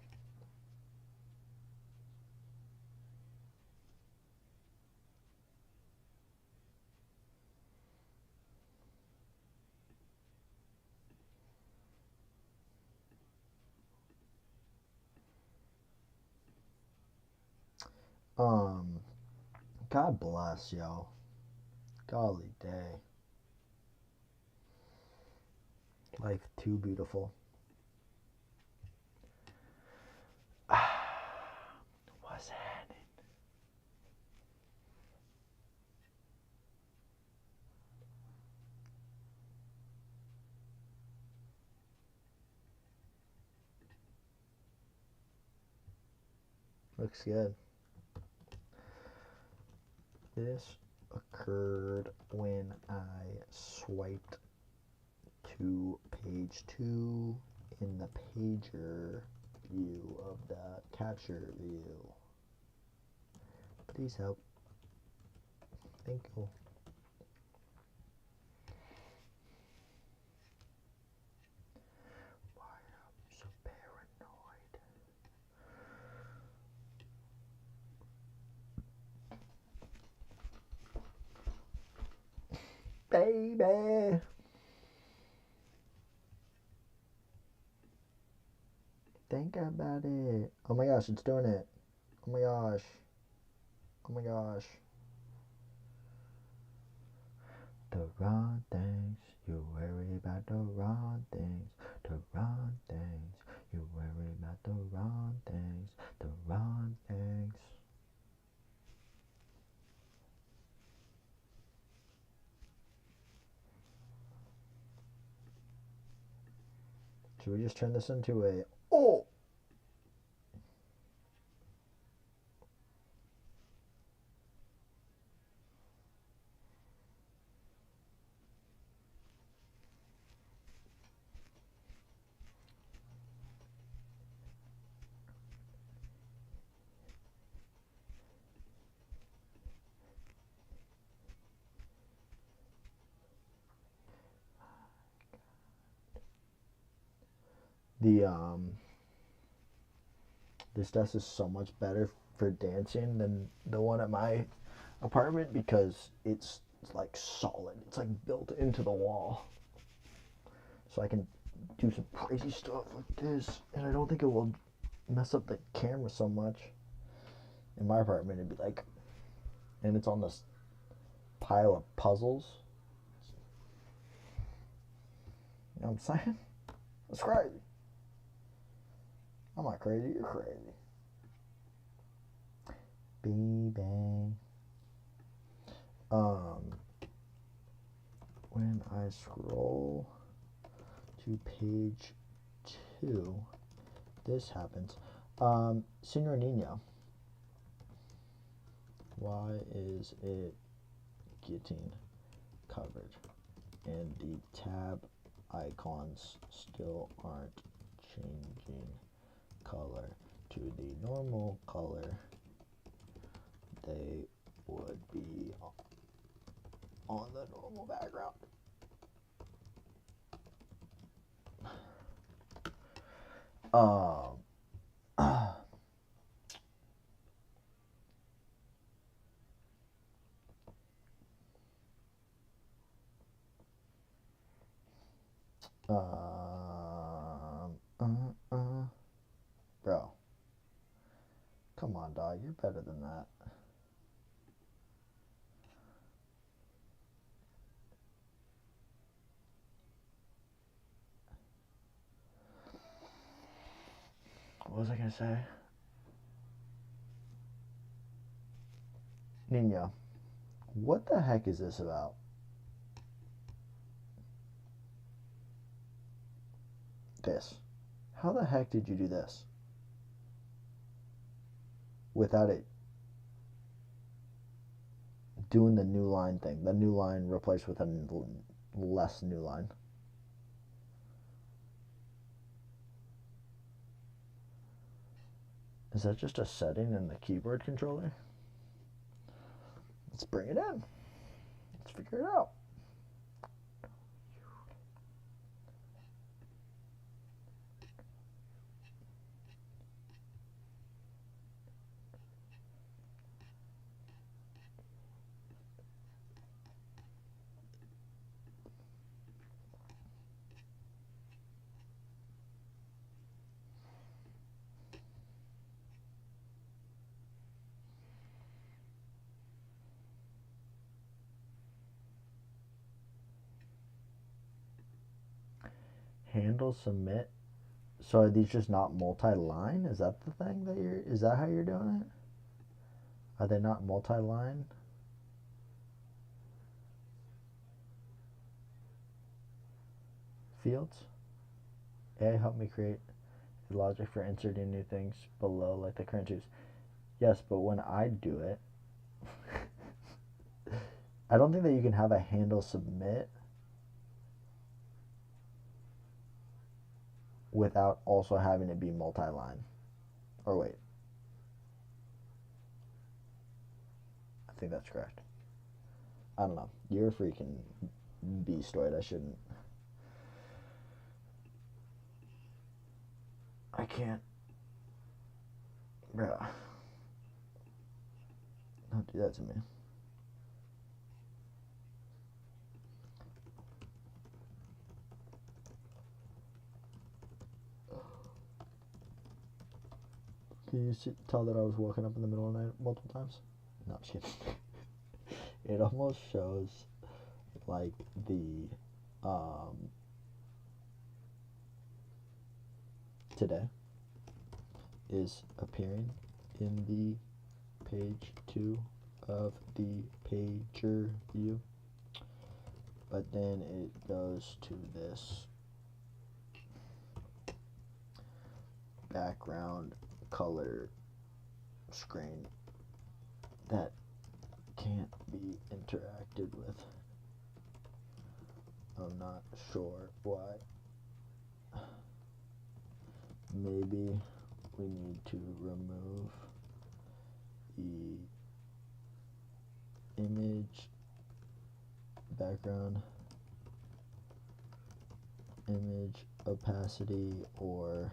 God bless, yo. Golly day. Life too beautiful. What's happening? Looks good. This occurred when I swiped to page 2 in the pager view of the capture view. Please help. Thank you. Why am I so paranoid? Baby! Think about it. Oh my gosh, it's doing it. Oh my gosh. Oh my gosh. The wrong things, you worry about the wrong things. The wrong things, you worry about the wrong things. The wrong things. Should we just turn this into a... Oh! The, this desk is so much better for dancing than the one at my apartment because it's like solid. It's like built into the wall. So I can do some crazy stuff like this, and I don't think it will mess up the camera so much. In my apartment, it'd be like, and it's on this pile of puzzles. You know what I'm saying? That's crazy. I'm not crazy, you're crazy. Baby. When I scroll to page 2, this happens. Senor Nino. Why is it getting covered? And the tab icons still aren't changing color to the normal color they would be on the normal background. Bro, come on, dog, you're better than that. What was I gonna say? Nino, What the heck is this about? This. How the heck did you do this? Without it doing the new line thing. The new line replaced with a less new line. Is that just a setting in the keyboard controller? Let's bring it in. Let's figure it out. Handle submit. So are these just not multi-line? Is that the thing that you're, is that how you're doing it? Are they not multi-line? Fields? AI help me create the logic for inserting new things below like the current twos. Yes, but when I do it, I don't think that you can have a handle submit without also having it be multi-line. Or wait. I think that's correct. I don't know. You're a freaking beastoid. I shouldn't. I can't. Bruh. Don't do that to me. Can you tell that I was woken up in the middle of the night multiple times? No, just kidding. It almost shows like the today is appearing in the page 2 of the pager view, but then it goes to this background color screen that can't be interacted with. I'm not sure why. Maybe we need to remove the image background, image opacity, or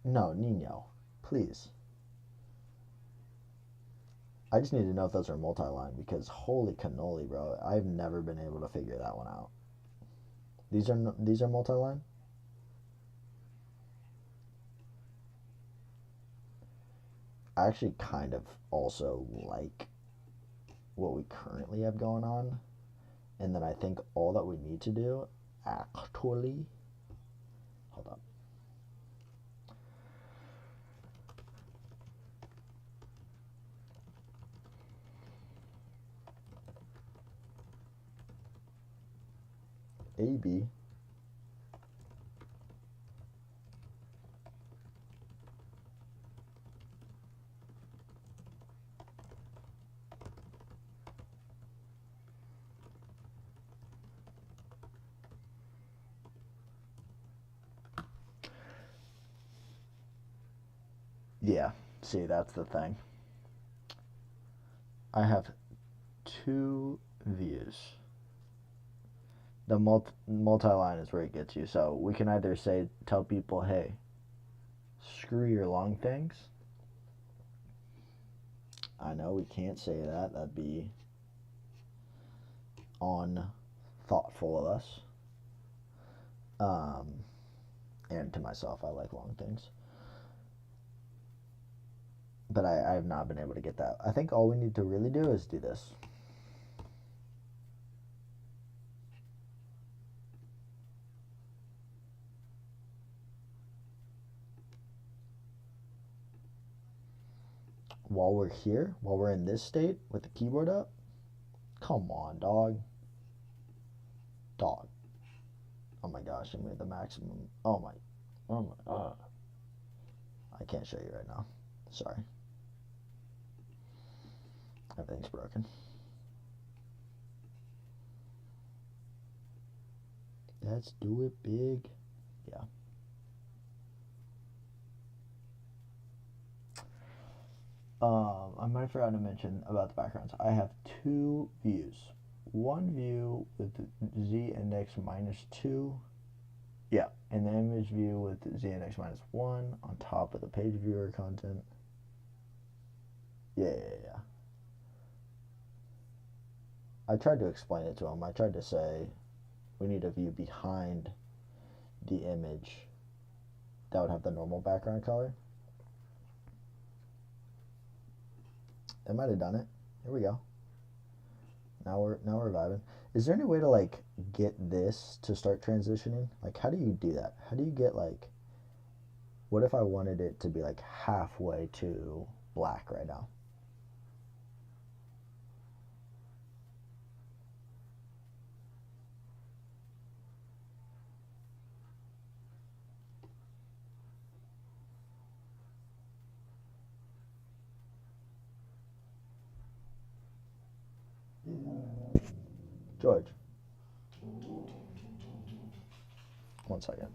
no, Nino, please. I just need to know if those are multi-line, because holy cannoli, bro, I've never been able to figure that one out. These are multi-line? I actually kind of also like what we currently have going on, and then I think all that we need to do actually, hold up. AB yeah, see, that's the thing. I have two views. The multi-line is where it gets you. So we can either tell people, hey, screw your long things. I know we can't say that. That'd be unthoughtful of us. And to myself, I like long things. but I have not been able to get that. I think all we need to really do is do this. While we're here, while we're in this state with the keyboard up, come on, dog. Dog. Oh my gosh, I made the maximum. Oh my. I can't show you right now. Sorry. Everything's broken. Let's do it big. Yeah. I might have forgotten to mention about the backgrounds. I have two views. One view with z index -2. Yeah, and the image view with z index -1 on top of the page viewer content. Yeah. I tried to explain it to him. I tried to say we need a view behind the image that would have the normal background color. It might have done it. Here we go. Now we're vibing. Is there any way to like get this to start transitioning? Like, how do you do that? How do you get like, what if I wanted it to be like halfway to black right now? George. One second.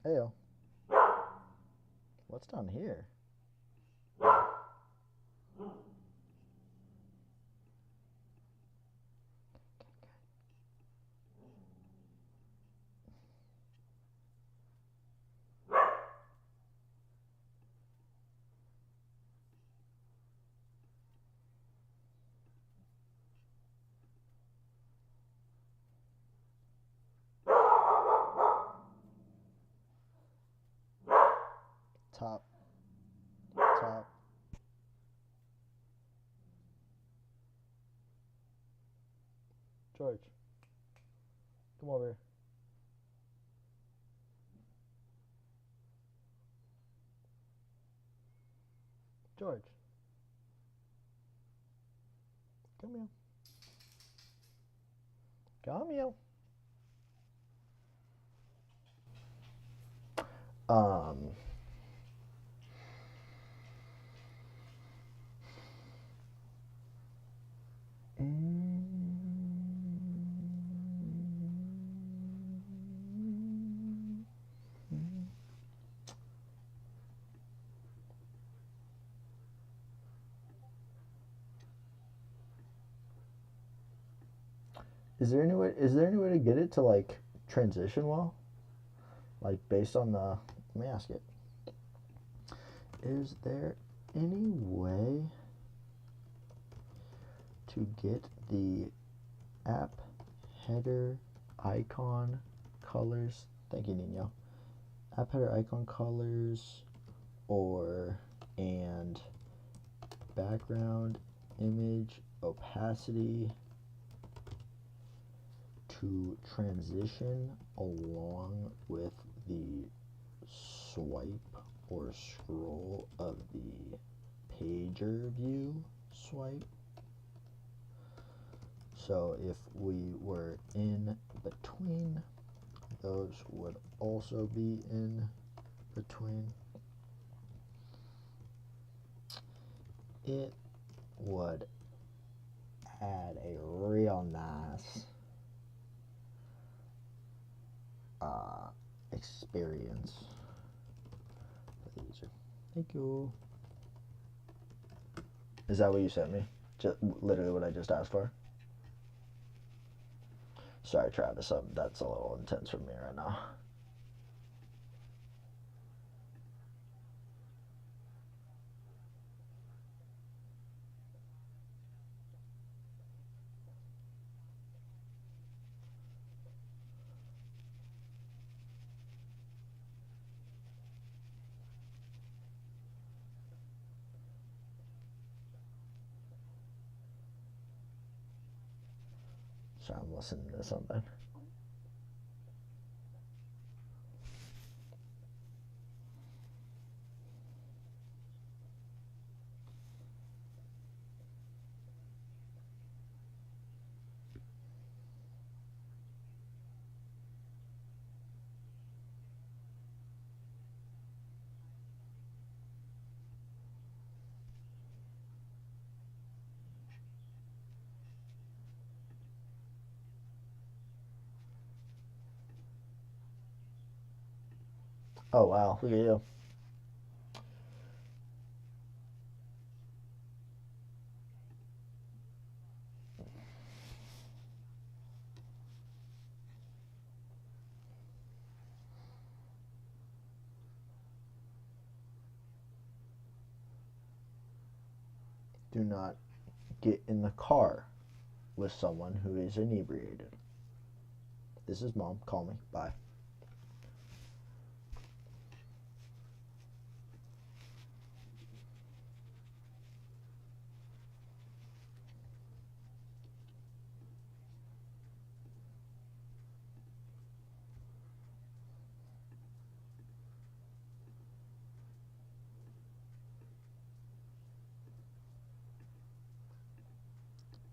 Heyo. What's down here? Top. George. Come over here. George. Come here. Come here. Um. Is there any way to get it to like transition well? Like based on the, let me ask it. Is there any way to get the app header icon colors? Thank you, Nino. App header icon colors and background image opacity to transition along with the swipe or scroll of the pager view swipe. So if we were in between, those would also be in between. It would add a real nice experience for the user. Thank you. Is that what you sent me? Just literally what I just asked for? Sorry, Travis, that's a little intense for me right now. Sorry, I'm listening to something. Oh wow, look at you. Do not get in the car with someone who is inebriated. This is Mom. Call me. Bye.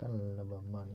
Got a little money.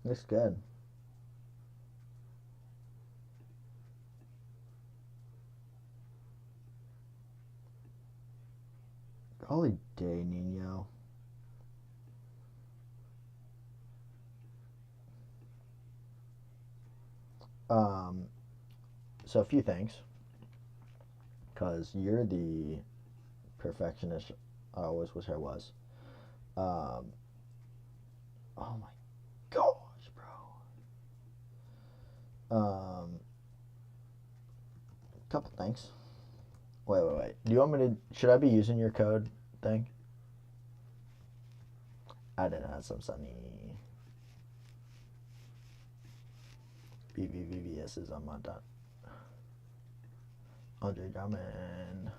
Looks good. Golly day, Nino. So a few things, because you're the perfectionist I always wish I was. Um, oh my gosh, bro. Couple things. Wait. Do you want me to? Should I be using your code thing? I didn't have some sunny. BBVBS is on my dot. Andre Drummond.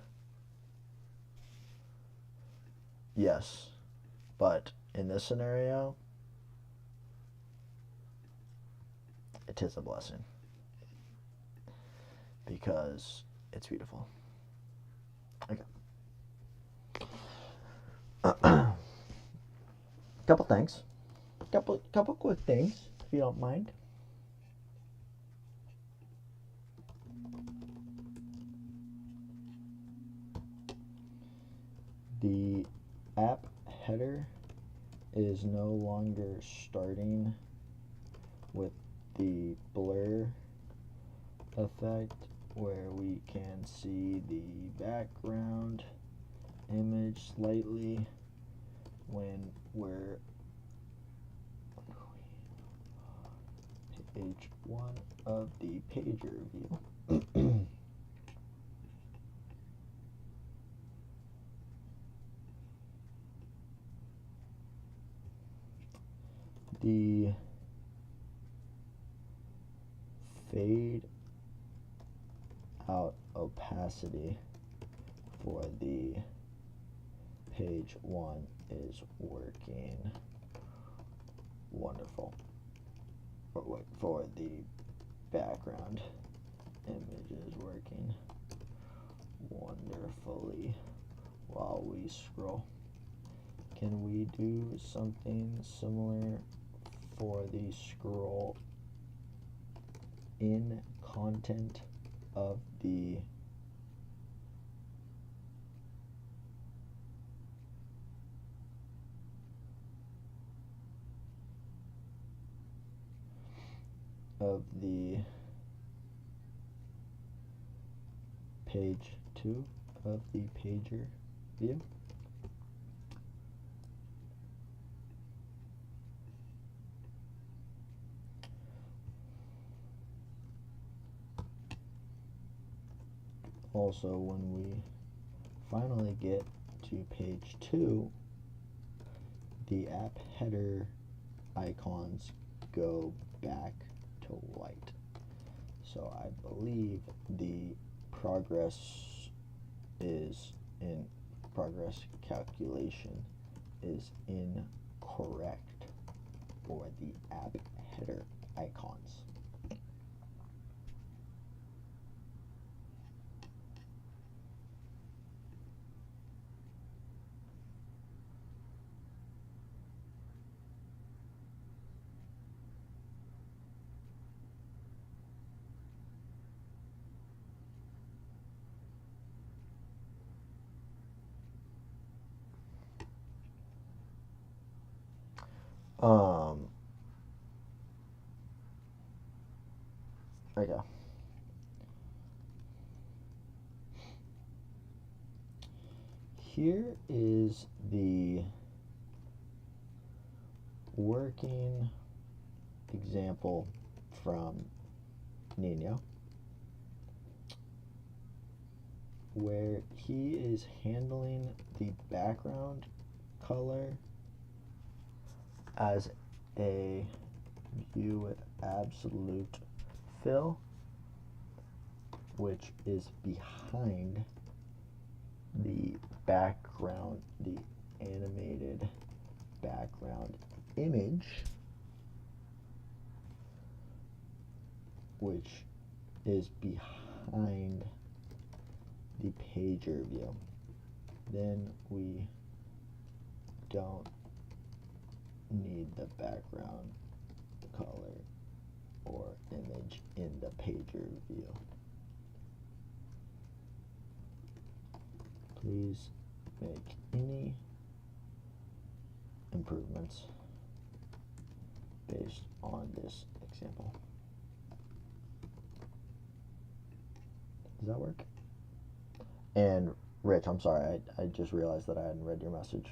Yes, but in this scenario, it is a blessing because it's beautiful. Okay. Couple things. Couple quick things, if you don't mind. The app header is no longer starting with the blur effect where we can see the background image slightly when we're page 1 of the pager view. The fade out opacity for the page 1 is working wonderful. For the background image is working wonderfully while we scroll. Can we do something similar for the scroll in content of the of the page 2 of the pager view. Also, when we finally get to page 2, the app header icons go back to white. So I believe the progress calculation is incorrect for the app header icons. Okay. Here is the working example from Nino, where he is handling the background color as a view with absolute fill, which is behind the background, the animated background image, which is behind the pager view. Then we don't need the background color or image in the pager view. Please make any improvements based on this example. Does that work? And Rich, I'm sorry, I just realized that I hadn't read your message.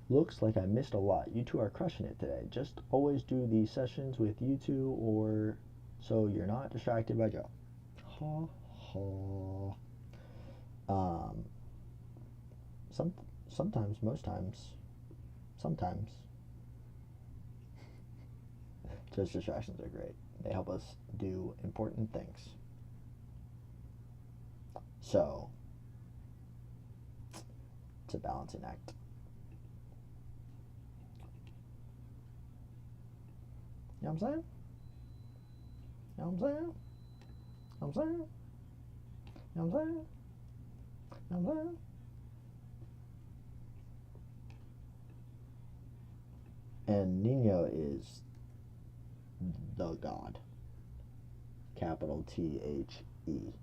Looks like I missed a lot. You two are crushing it today. Just always do these sessions with you two, or so you're not distracted by Joe. Ha ha. Sometimes, most times, sometimes. Just distractions are great. They help us do important things. So, it's a balancing act. You know what I'm saying? You know what I'm saying? You know what I'm saying? You know what I'm saying? You know what I'm saying? And Nino is the God. Capital T-H-E.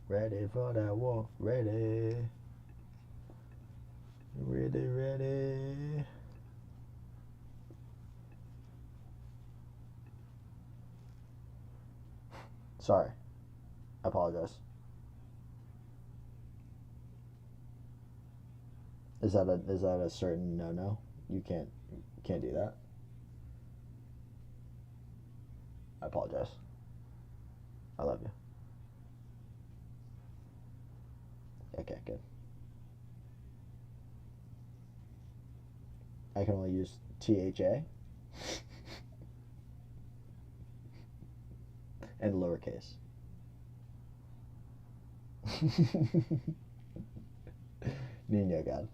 Ready for that war. Ready. Ready, ready. Sorry. I apologize. Is that a certain no? You can't do that. I apologize. I love you. Okay, good. I can only use THA and lowercase. Nino God.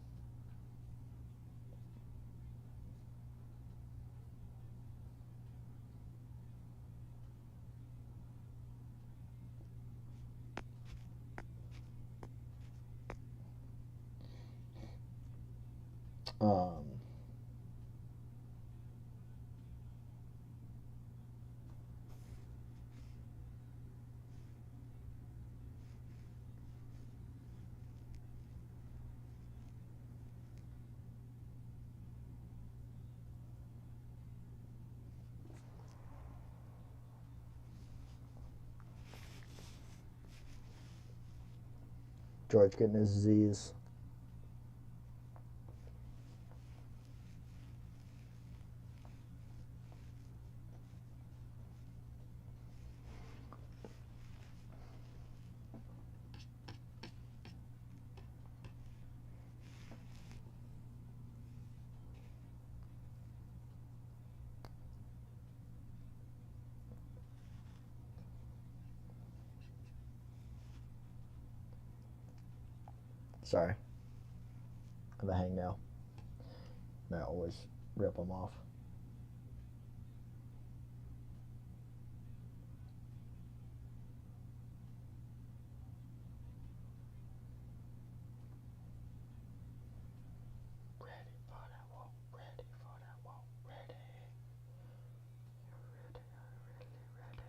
George getting his Z's. Sorry. I have a hangnail. And I always rip them off. Ready for that walk, ready for that walk, ready. You're ready, I'm really ready.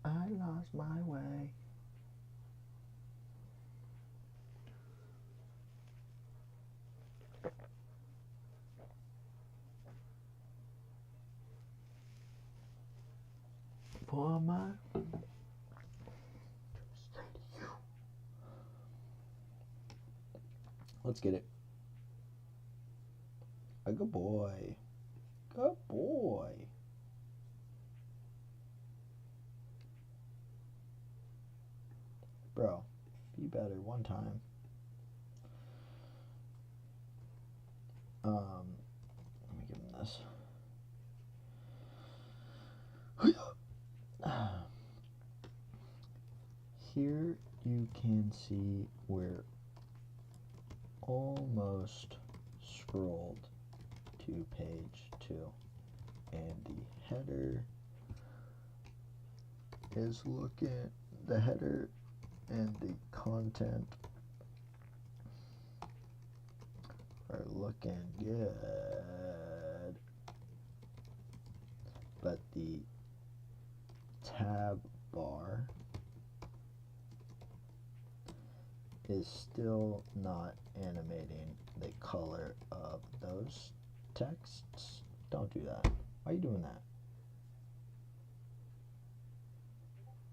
I lost my way. For my let's get it. A good boy. Good boy. Bro, be better one time. Let me give him this. Here you can see we're almost scrolled to page 2, and the header is the header and the content are looking good, but the tab bar is still not animating the color of those texts. Don't do that. Why are you doing that?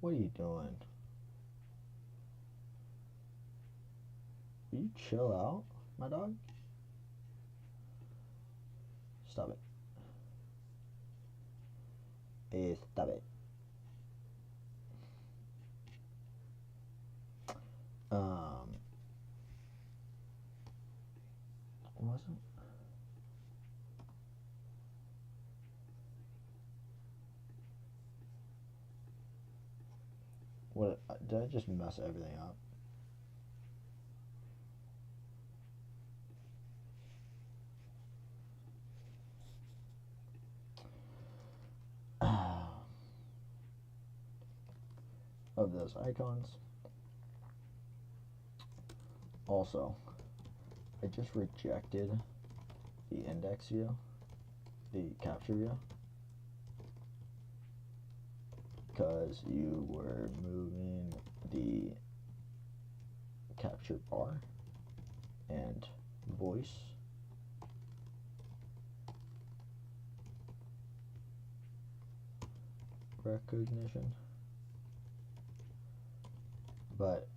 What are you doing? Will you chill out, my dog? Stop it. Hey, stop it. Wasn't. What, did I just mess everything up? Of those icons. Also, I just rejected the index view, the capture view, because you were moving the capture bar and voice recognition, but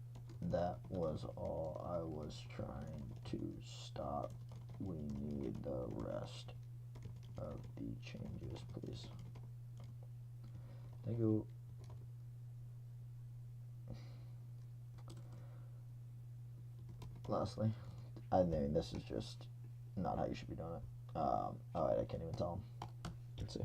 that was all I was trying to stop. We need the rest of the changes, please. Thank you. Lastly, I mean, this is just not how you should be doing it. Alright, I can't even tell him. Let's see.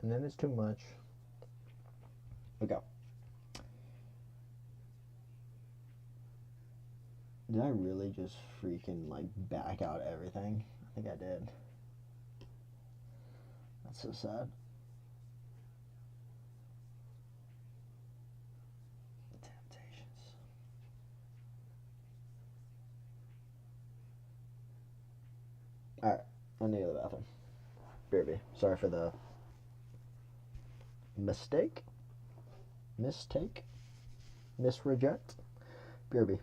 And then it's too much. Okay. Did I really just freaking like back out everything? I think I did. That's so sad. Temptations. Alright, I need to go to the bathroom. BRB. Sorry for the mistake. Mistake. Misreject. BRB.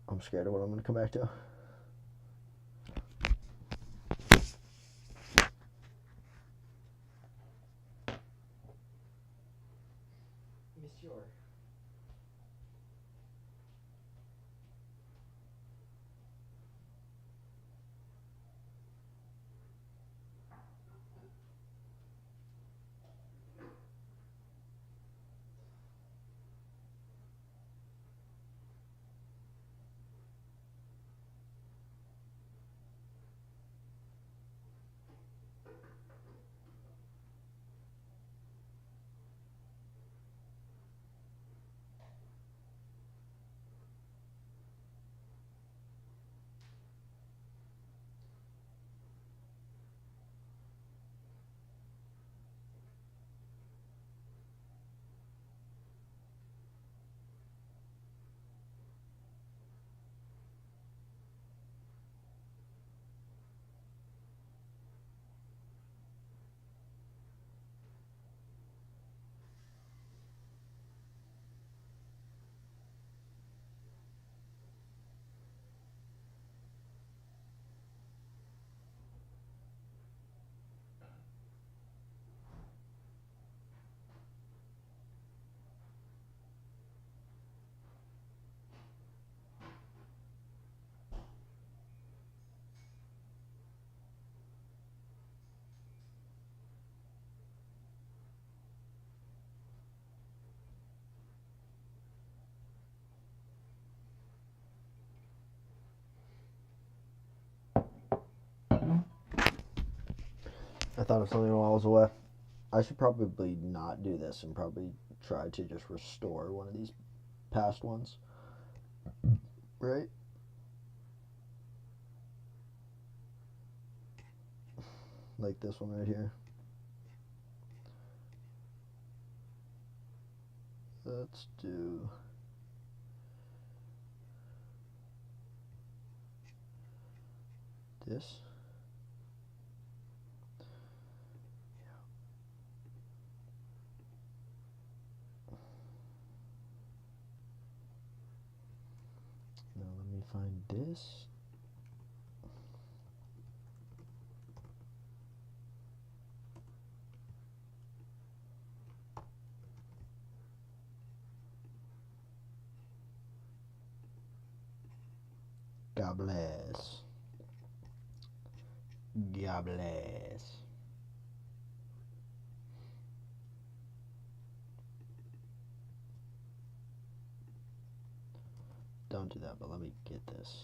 I'm scared of what I'm going to come back to. Monsieur. I thought of something while I was away. I should probably not do this and probably try to just restore one of these past ones. Right? Like this one right here. Let's do this. Now let me find this. God bless. God bless. Don't do that, but let me get this.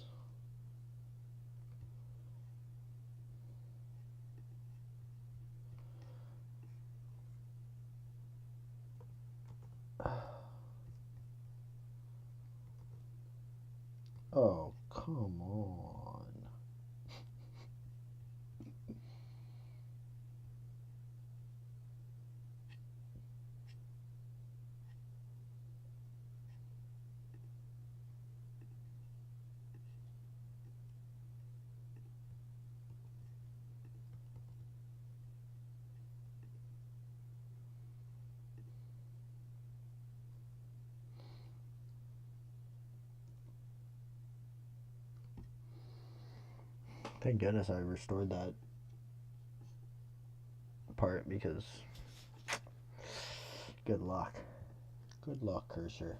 Oh, come on. Thank goodness I restored that part because good luck. Good luck, cursor.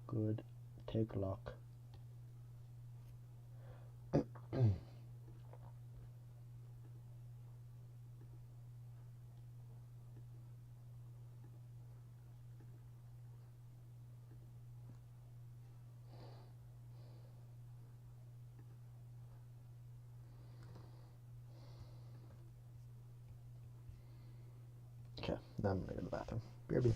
Good. Take luck. Okay, now I'm gonna go to the bathroom. BRB.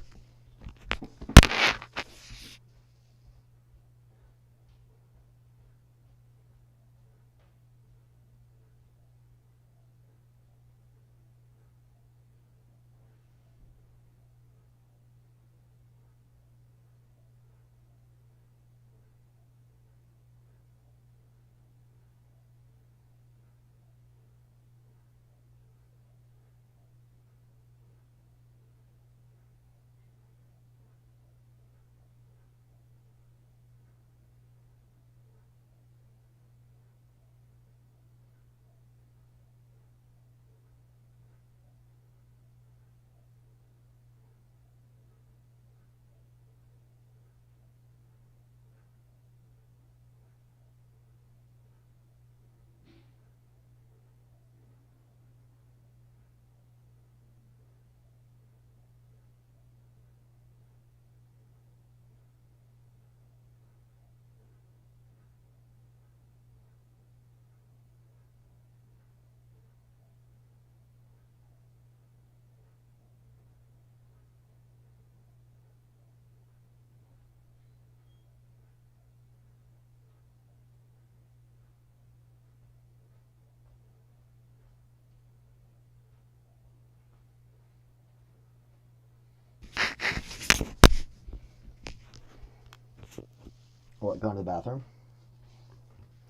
What, going to the bathroom?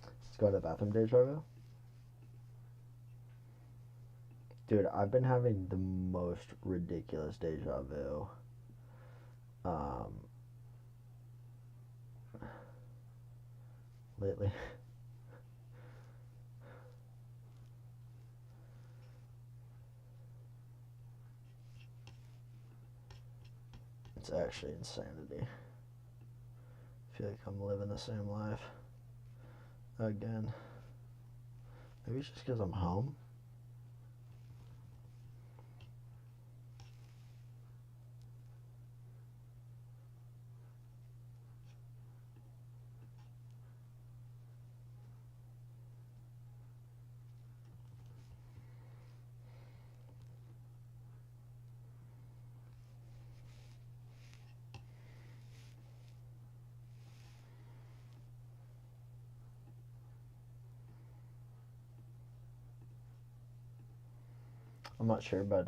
Let's go to the bathroom, deja vu. Dude, I've been having the most ridiculous deja vu. Lately. It's actually insanity. I feel like I'm living the same life again. Maybe it's just because I'm home. I'm not sure, but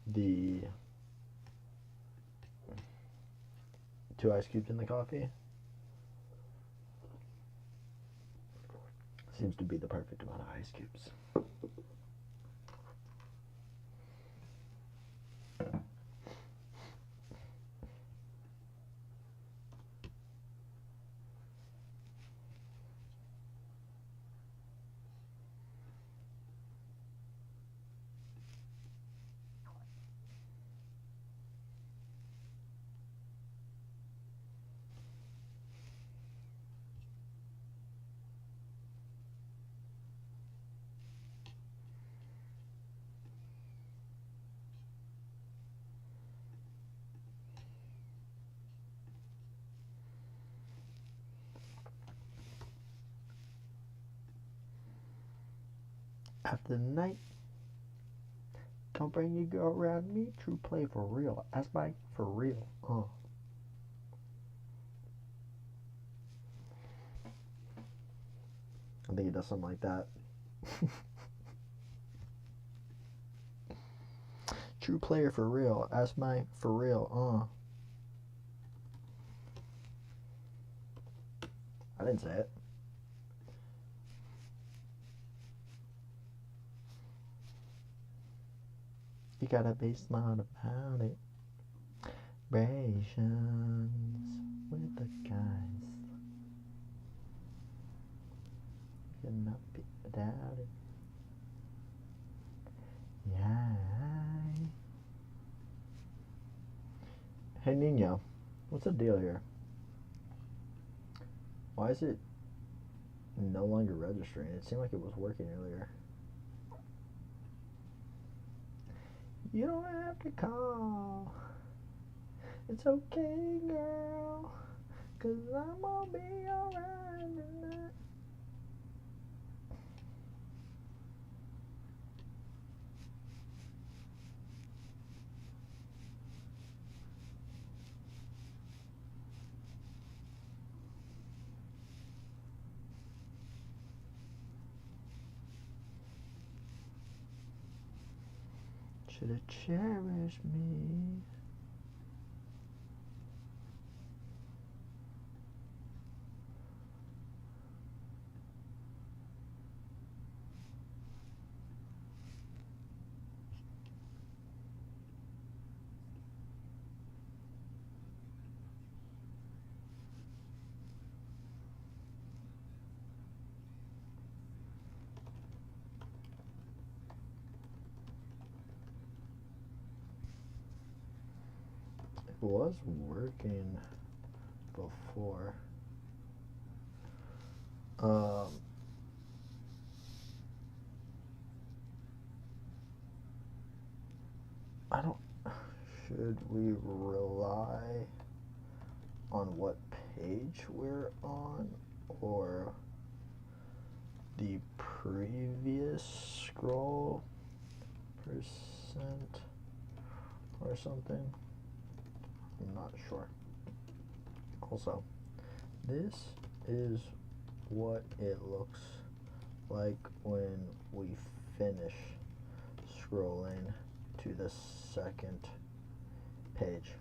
the 2 ice cubes in the coffee seems to be the perfect amount of ice cubes. After the night, don't bring your girl around me. True play for real. That's my for real. I think he does something like that. True player for real. That's my for real. I didn't say it. You gotta be smart about it. Vibrations with the guys. You cannot be without it. Yeah. Hey Nino, what's the deal here? Why is it no longer registering? It seemed like it was working earlier. You don't have to call. It's okay, girl. 'Cause I'm gonna be alright tonight. Should've cherished me. It was working before. I don't. Should we rely on what page we're on or the previous scroll percent or something? I'm not sure. Also, this is what it looks like when we finish scrolling to the second page.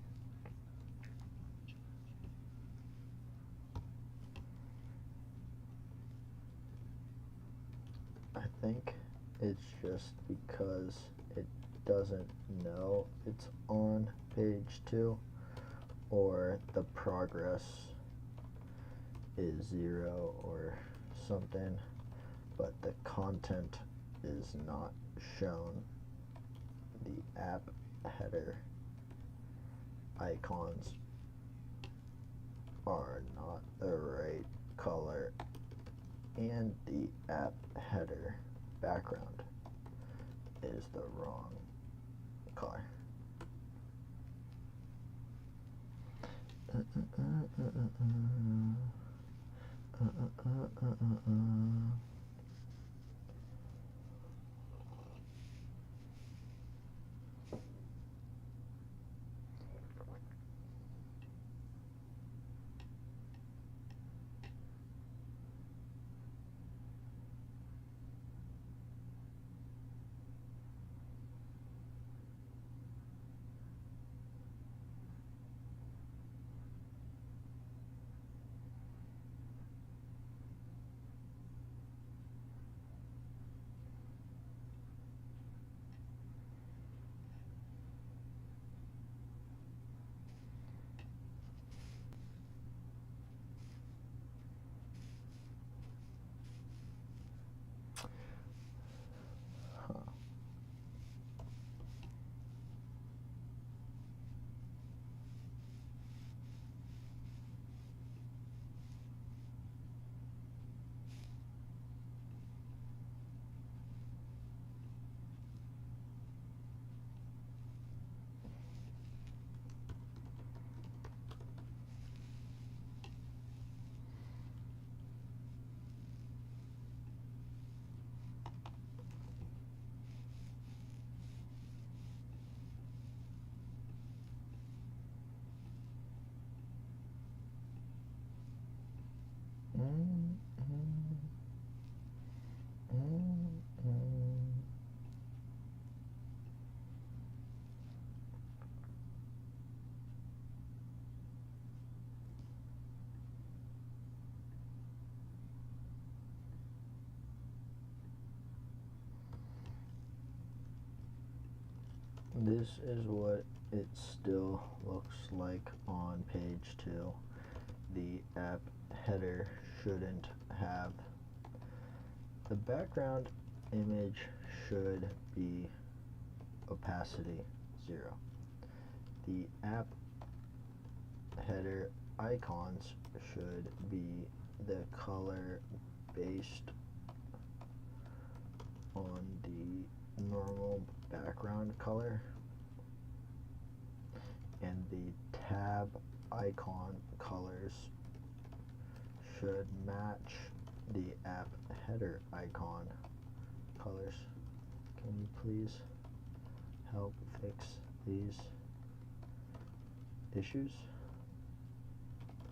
I think it's just because it doesn't know it's on page 2 or the progress is 0 or something, but the content is not shown. The app header icons are not the right color, and the app header background is the wrong color. This is what it still looks like on page 2. The app header shouldn't have. The background image should be opacity 0. The app header icons should be the color based on the normal background color, and the tab icon colors should match the app header icon colors. Can you please help fix these issues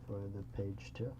for the page 2?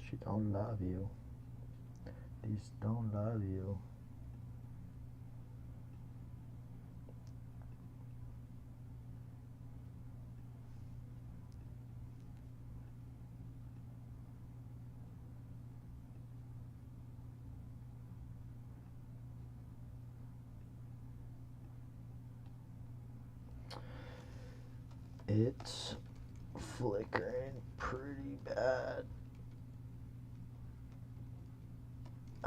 She don't love you. These don't love you. It's flickering pretty bad.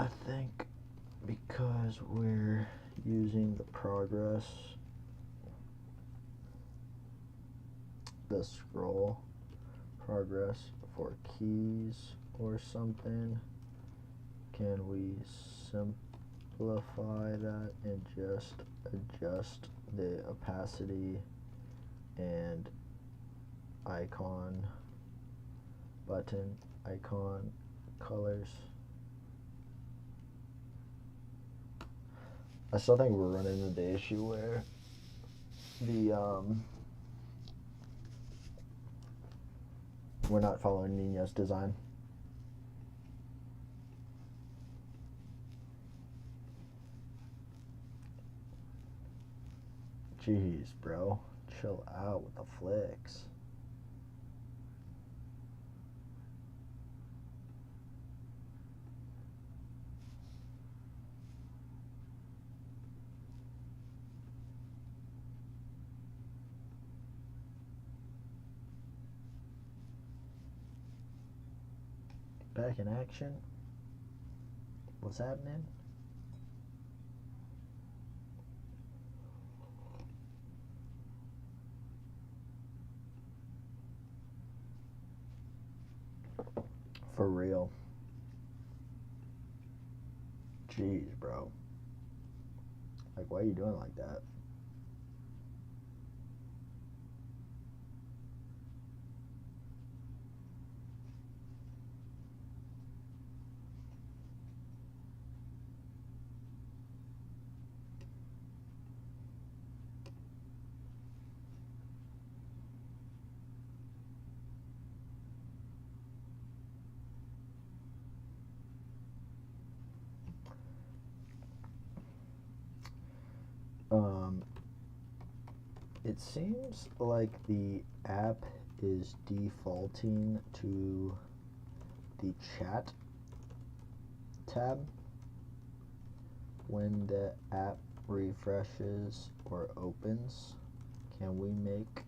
I think because we're using the progress, the scroll progress for keys or something. Can we simplify that and just adjust the opacity and icon, button icon colors? I still think we're running into the issue where we're not following Nino's design. Jeez, bro. Chill out with the flicks. Back in action. What's happening? For real. Jeez, bro. Like, why are you doing like that? It seems like the app is defaulting to the chat tab when the app refreshes or opens. Can we make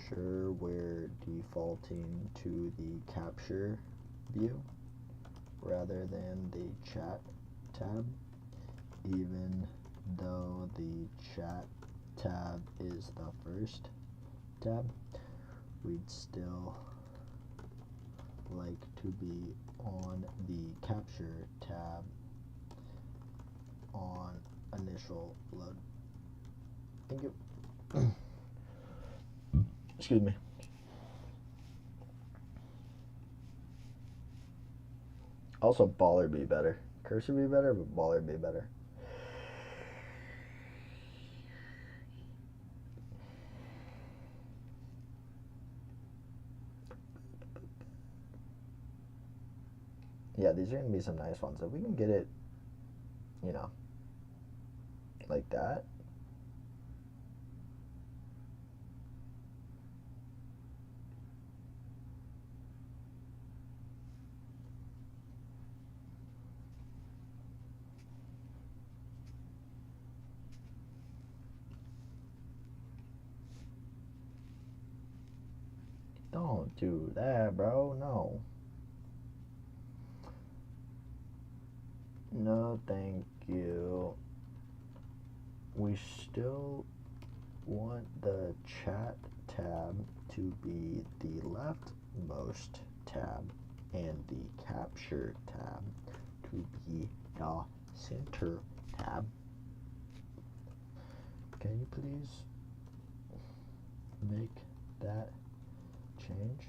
sure we're defaulting to the capture view rather than the chat tab, even though the chat tab is the first tab? We'd still like to be on the capture tab on initial load. Thank you. Excuse me. Also, baller be better. Cursor be better, but baller be better. Yeah, these are going to be some nice ones. If we can get it, you know, like that. Don't do that, bro. No. No, thank you. We still want the chat tab to be the leftmost tab and the capture tab to be the center tab. Can you please make that change?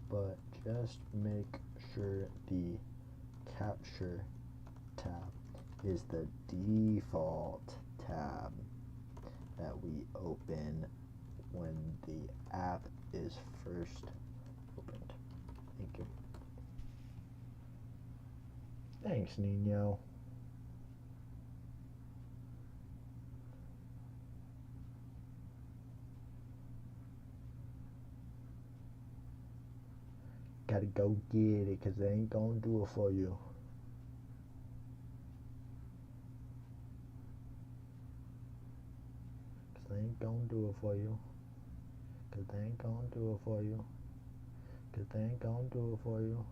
But just make sure the capture tab is the default tab that we open when the app is first opened. Thank you. Thanks, Nino. Gotta go get it, cause they ain't gonna do it for you. Cause they ain't gonna do it for you. Cause they ain't gonna do it for you. Cause they ain't gonna do it for you.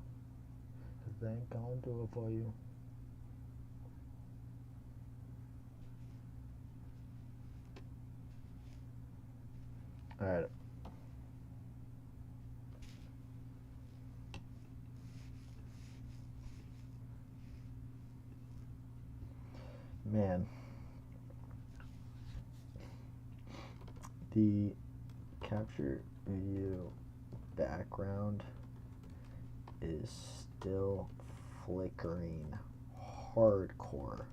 Cause they ain't gonna do it for you. Alright. Man. The capture view background is still flickering hardcore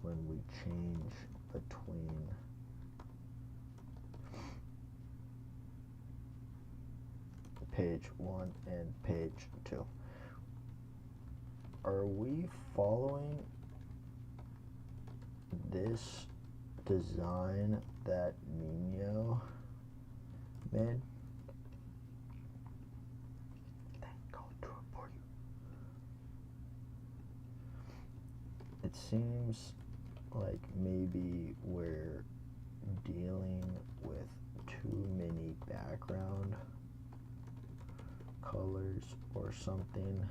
when we change between page 1 and page 2. Are we following this design that Nino made? It seems like maybe we're dealing with too many background colors or something.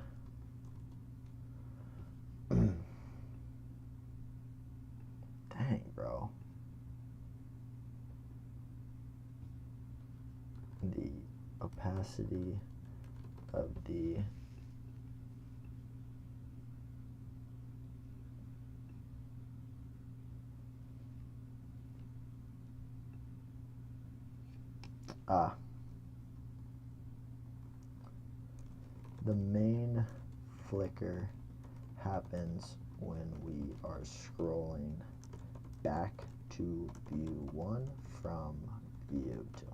Dang, bro. The opacity of the the main flicker happens when we are scrolling back to view 1 from view 2.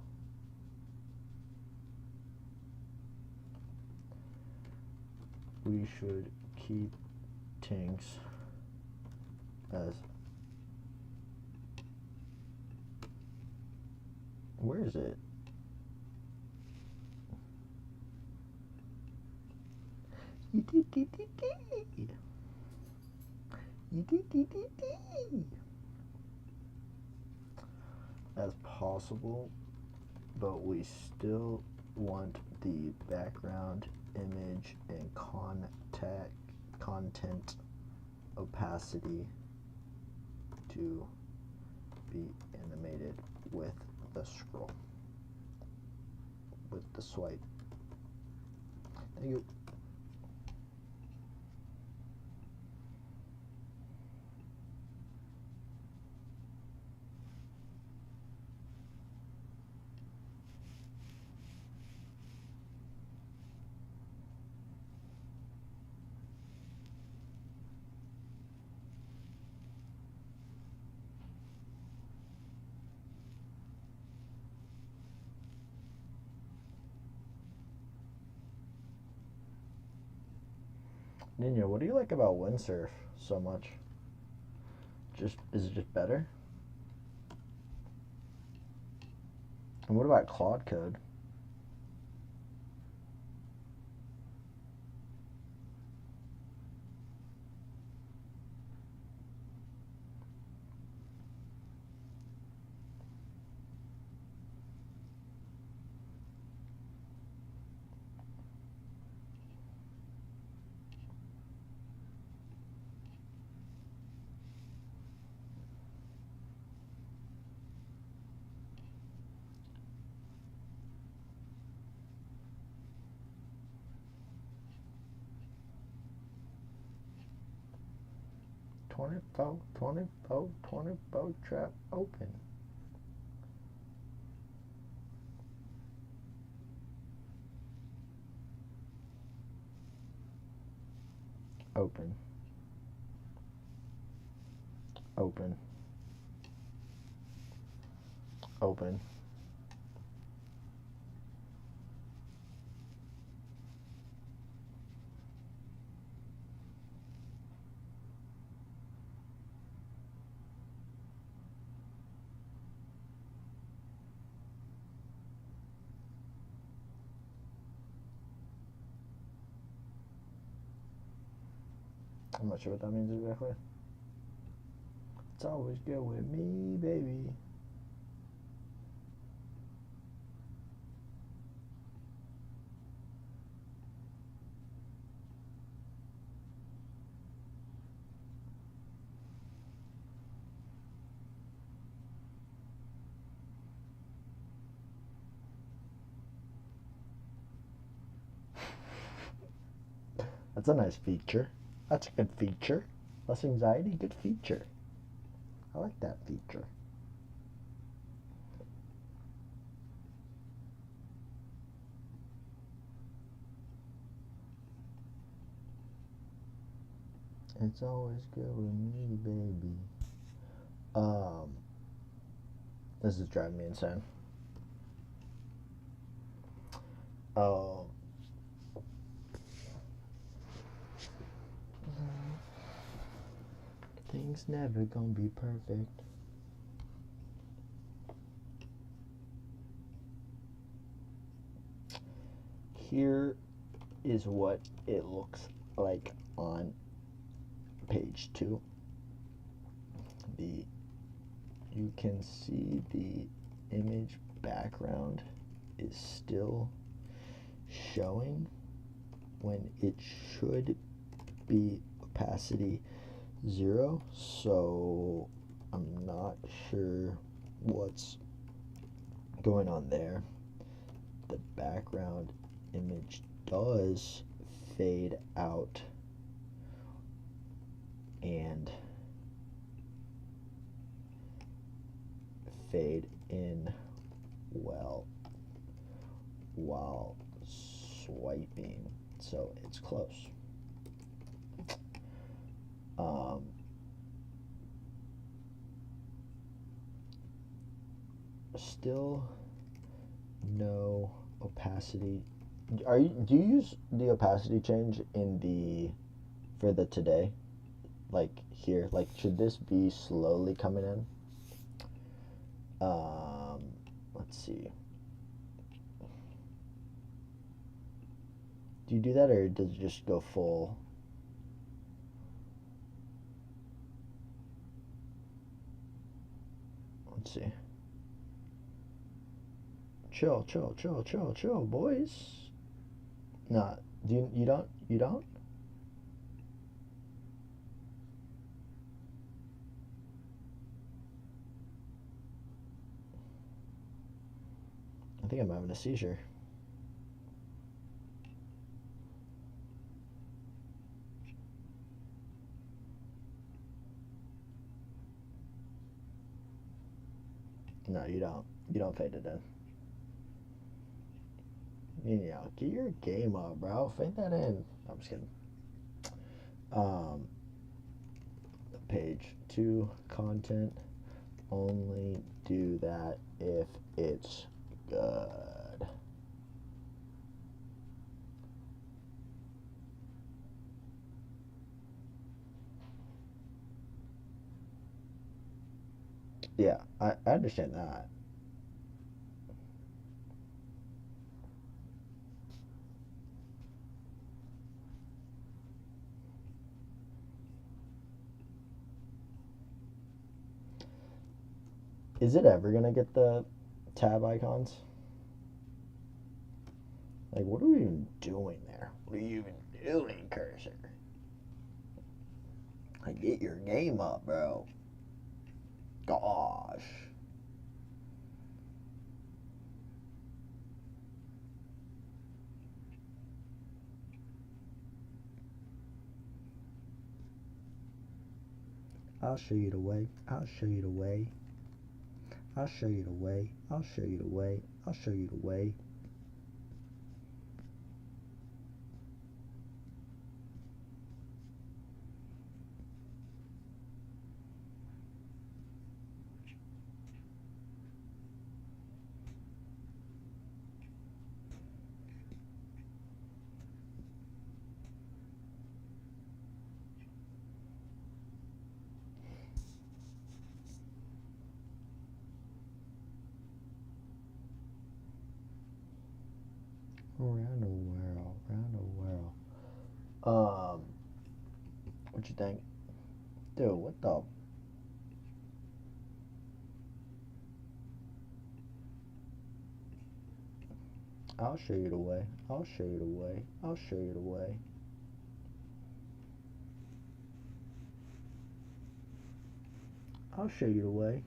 We should keep things as Where is it? That's possible, but we still want the background image and content opacity to be animated with the scroll, with the swipe. Thank you. Ninja, what do you like about windsurf so much? Is it just better? And what about Claude Code? Twenty-four trap open. Open. Open. Open. I'm not sure what that means exactly. It's always good with me, baby. That's a nice feature. That's a good feature. Less anxiety, good feature. I like that feature. It's always good with me, baby. This is driving me insane. Things never gonna be perfect. Here is what it looks like on page 2. You can see the image background is still showing when it should be opacity 0, so I'm not sure what's going on there. The background image does fade out and fade in well while swiping, so it's close. Still no opacity. Do you use the opacity change for the today? Like here, like should this be slowly coming in? Let's see. Do you do that, or does it just go full? Let's see. Chill, chill, chill, chill, chill, boys. Nah, you don't? You don't? I think I'm having a seizure. No, you don't. You don't fade it in. You know, get your game up, bro. Fade that in. I'm just kidding. Page 2 content. Only do that if it's good. Yeah, I understand that. Is it ever gonna get the tab icons? Like, what are we even doing there? What are you even doing, cursor? Like, get your game up, bro. Gosh. I'll show you the way. I'll show you the way. I'll show you the way. I'll show you the way. I'll show you the way. Around the world, around the world. What you think? Dude, what the? I'll show you the way. I'll show you the way. I'll show you the way. I'll show you the way.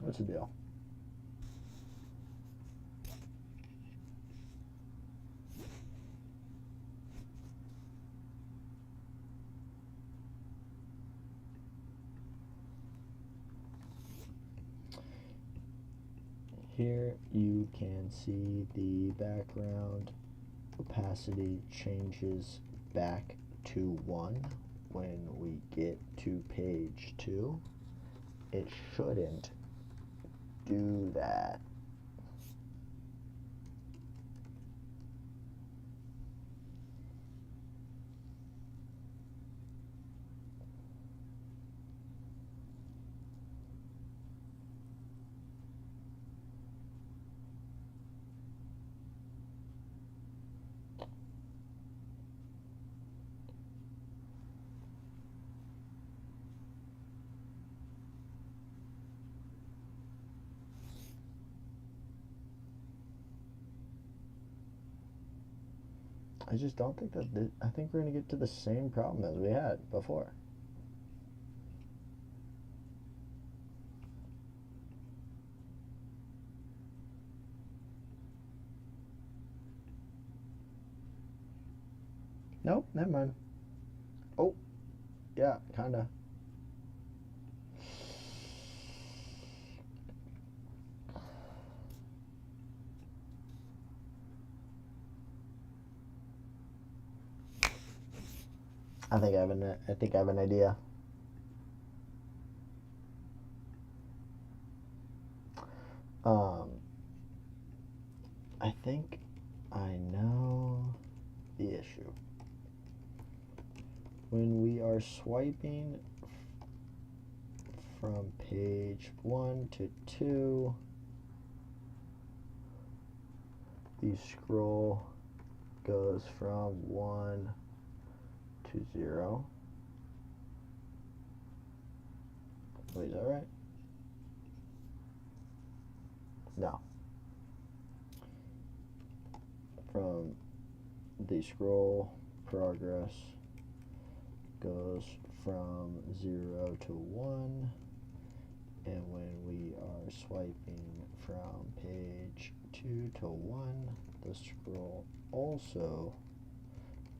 What's the deal? Here you can see the background opacity changes back to 1 when we get to page 2. It shouldn't do that. I just don't think that, I think we're going to get to the same problem as we had before. Nope, never mind. Oh, yeah, kinda. I think I have an idea. I think I know the issue. When we are swiping from page 1 to 2, the scroll goes from 1 to 0. Wait, is that right? No. From the scroll progress goes from 0 to 1, and when we are swiping from page 2 to 1, the scroll also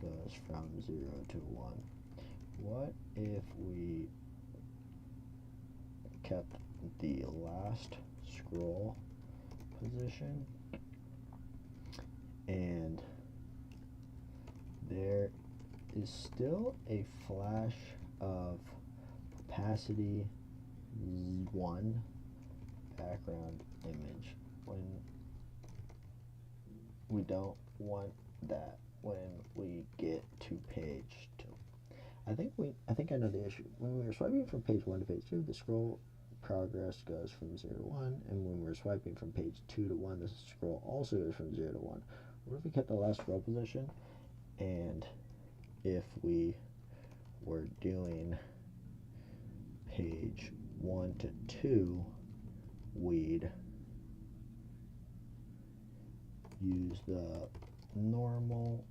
goes from 0 to 1. What if we kept the last scroll position and there is still a flash of opacity 1 background image when we don't want that when we get to page 2. I think I know the issue. When we are swiping from page 1 to page 2, the scroll progress goes from 0 to 1, and when we're swiping from page 2 to 1, the scroll also goes from 0 to 1. What if we kept the last scroll position, and if we were doing page 1 to 2, we'd use the normal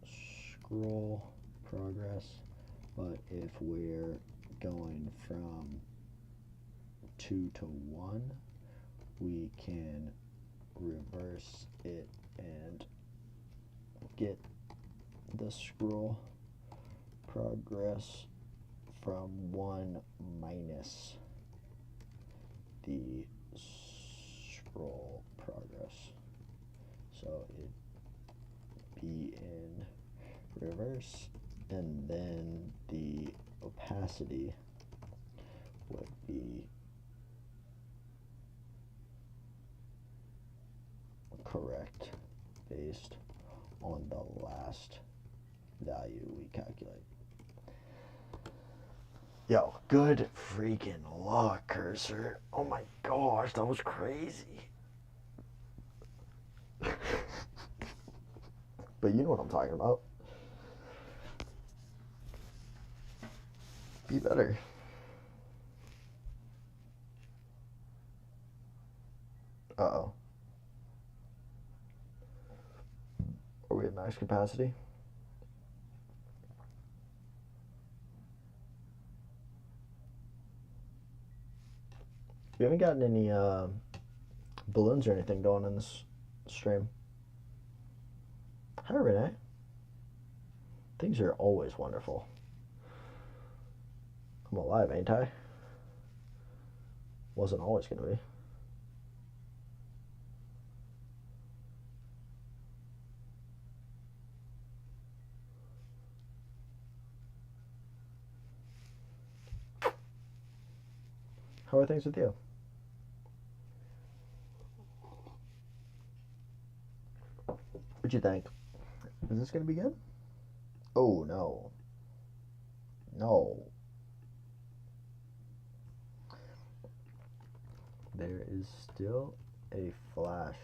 scroll progress, but if we're going from 2 to 1, we can reverse it and get the scroll progress from 1 minus the scroll progress. So it'd be in reverse, and then the opacity would be correct based on the last value we calculate. Yo, good freaking luck, cursor. Oh my gosh, that was crazy. But you know what I'm talking about. Be better. Uh-oh. Are we at max capacity? We haven't gotten any balloons or anything going in this stream. Hi, Renee. Things are always wonderful. I'm alive, ain't I? Wasn't always going to be. How are things with you? What'd you think? Is this going to be good? Oh, no. No. There is still a flash.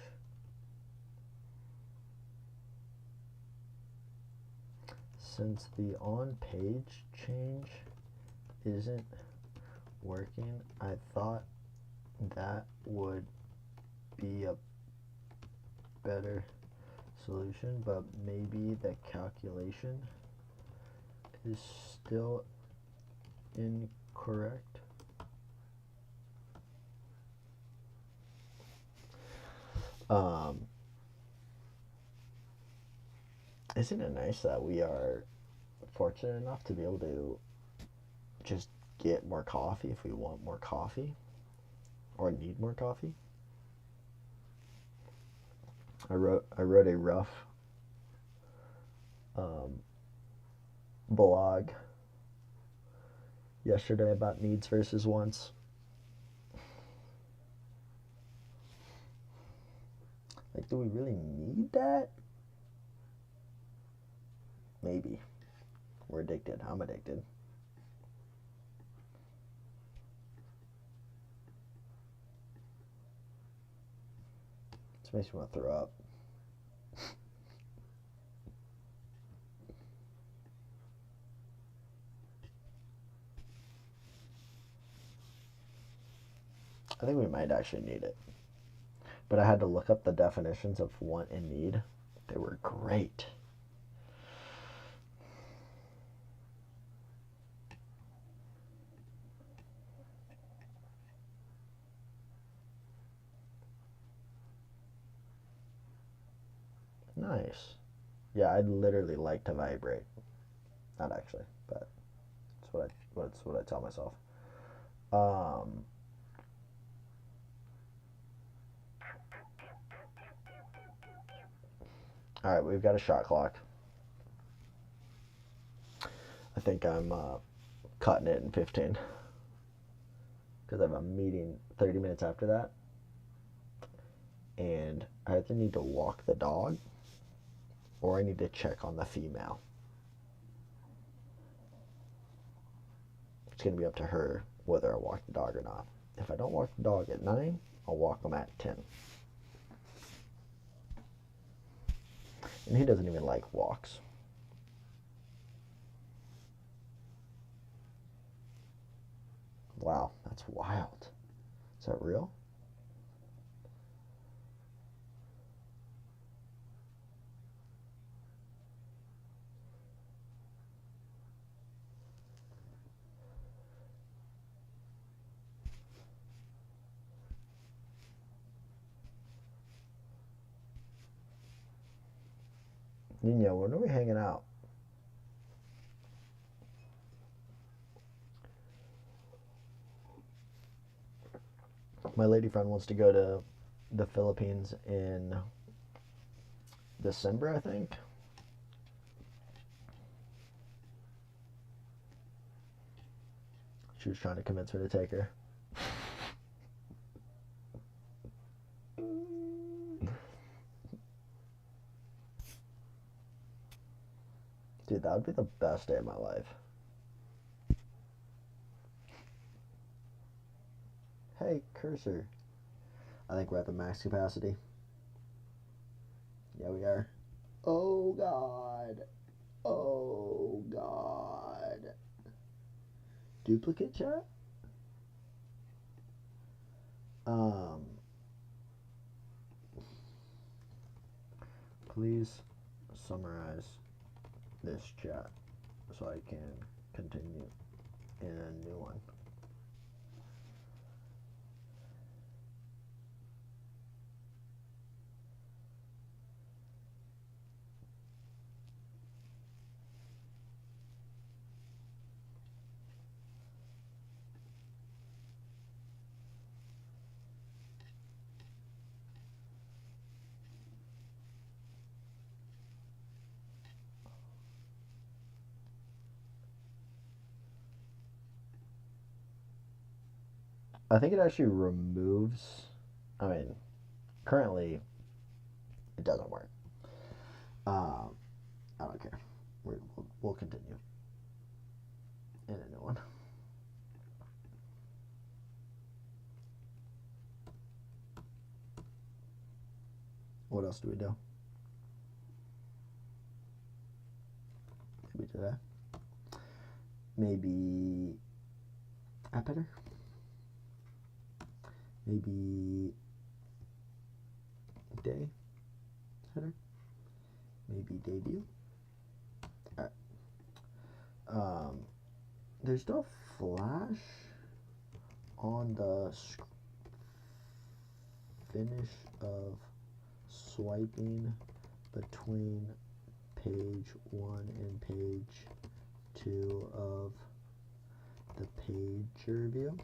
Since the on-page change isn't working, I thought that would be a better solution, but maybe the calculation is still incorrect. Isn't it nice that we are fortunate enough to be able to just get more coffee if we want more coffee or need more coffee? I wrote a rough blog yesterday about needs versus wants. Like, do we really need that? Maybe. We're addicted. I'm addicted. This makes me want to throw up. I think we might actually need it. But I had to look up the definitions of want and need. They were great. Nice. Yeah, I'd literally like to vibrate. Not actually, but that's what I tell myself. All right, we've got a shot clock. I think I'm cutting it in 15 because I have a meeting 30 minutes after that, and I either need to walk the dog or I need to check on the female. It's going to be up to her whether I walk the dog or not. If I don't walk the dog at 9, I'll walk him at 10. And he doesn't even like walks. Wow, that's wild. Is that real? Nina, when are we hanging out? My lady friend wants to go to the Philippines in December, I think. She was trying to convince me to take her. Dude, that would be the best day of my life. Hey, cursor. I think we're at the max capacity. Yeah, we are. Oh, God. Oh, God. Duplicate chat? Please summarize this chat so I can continue in a new one. I think it actually removes, I mean, currently it doesn't work. I don't care. We'll continue in a new one. What else do we do? Maybe today. Maybe app header. Maybe day header. maybe debut. There's no flash on the finish of swiping between page 1 and page 2 of the pager view.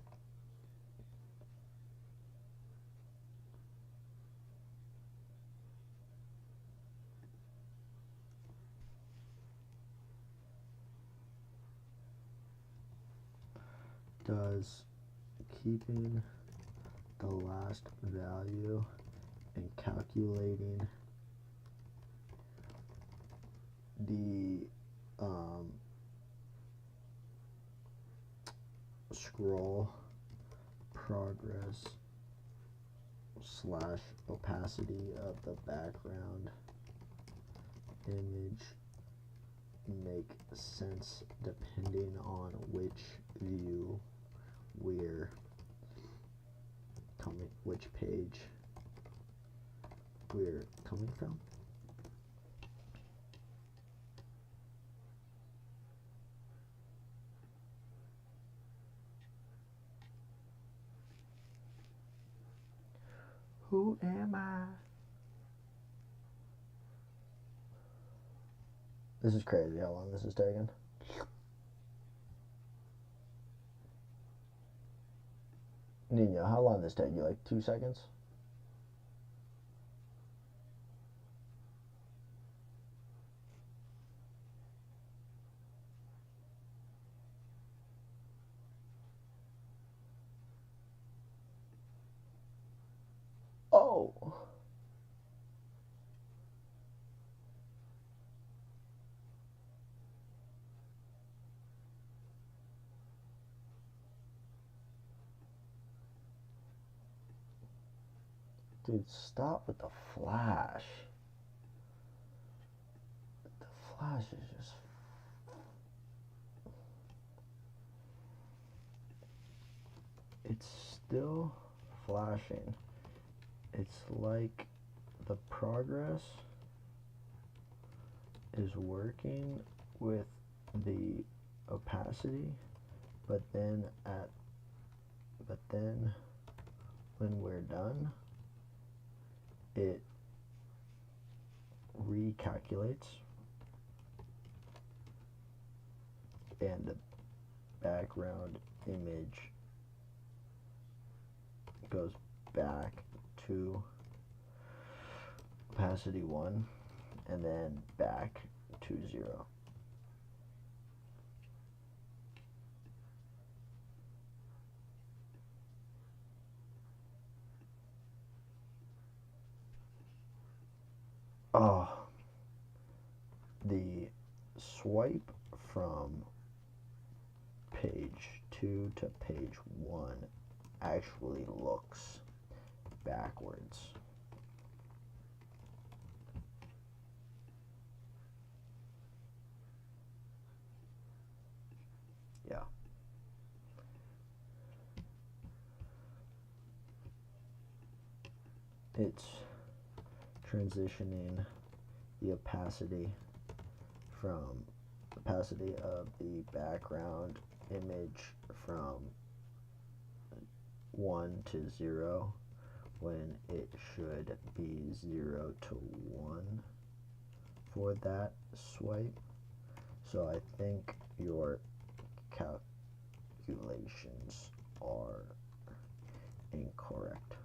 Does keeping the last value and calculating the scroll progress / opacity of the background image make sense depending on which view we're coming, which page we're coming from? Who am I? This is crazy how long this is taking. Nino, how long did this take you? Like 2 seconds? Oh! Dude, stop with the flash. The flash is just... It's still flashing. It's like the progress is working with the opacity, but then when we're done, it recalculates and the background image goes back to opacity 1 and then back to 0. Oh, the swipe from page 2 to page 1 actually looks backwards. Yeah. It's transitioning the opacity from opacity of the background image from 1 to 0 when it should be 0 to 1 for that swipe. So I think your calculations are incorrect.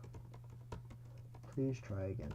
Please try again.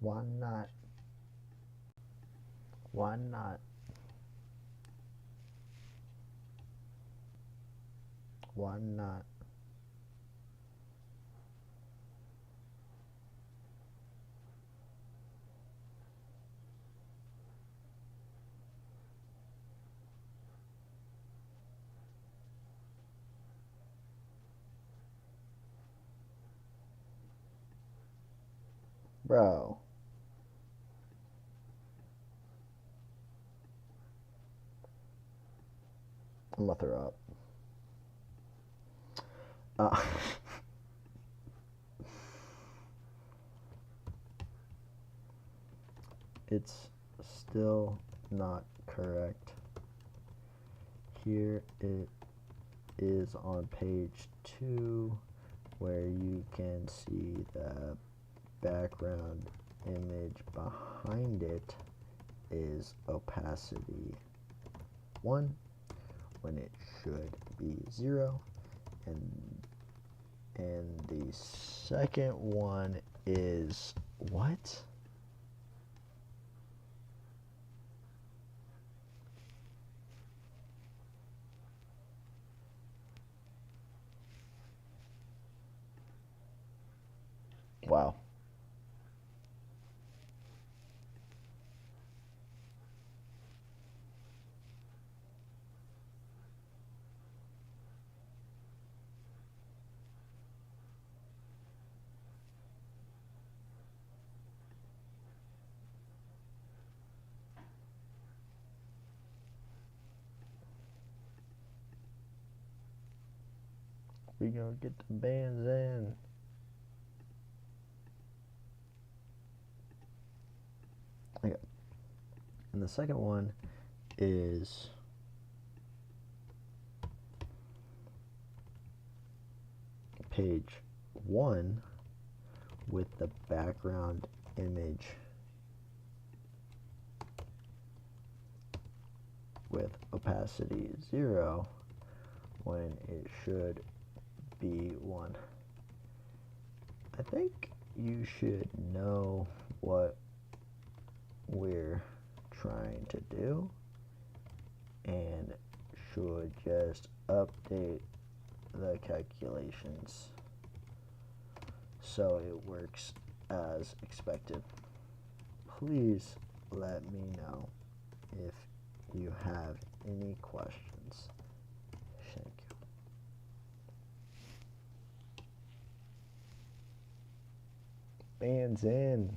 Why not? Why not? Why not? Bro. I'm gonna throw up. It's still not correct. Here it is on page 2 where you can see the background image behind it is opacity 1 when it should be 0, and the second one is what? Wow. We gonna get the bands in. Okay. And the second one is page 1 with the background image with opacity 0 when it should be 1. I think you should know what we're trying to do and should just update the calculations so it works as expected. Please let me know if you have any questions. Thank you. Bands in.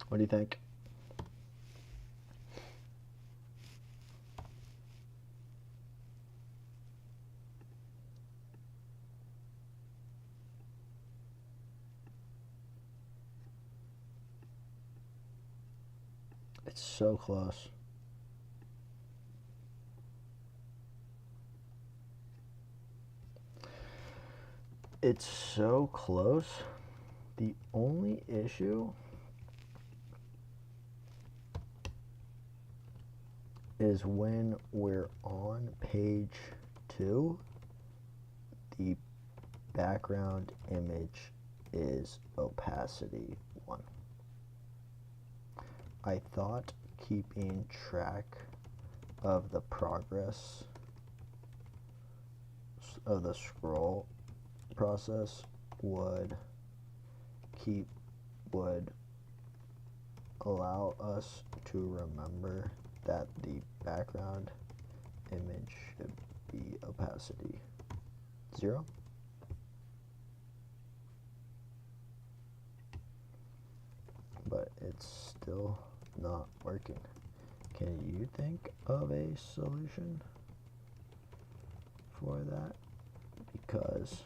What do you think? It's so close. It's so close. The only issue is when we're on page 2, the background image is opacity 1. I thought keeping track of the progress of the scroll process would allow us to remember that the background image should be opacity 0. But it's still not working. Can you think of a solution for that? Because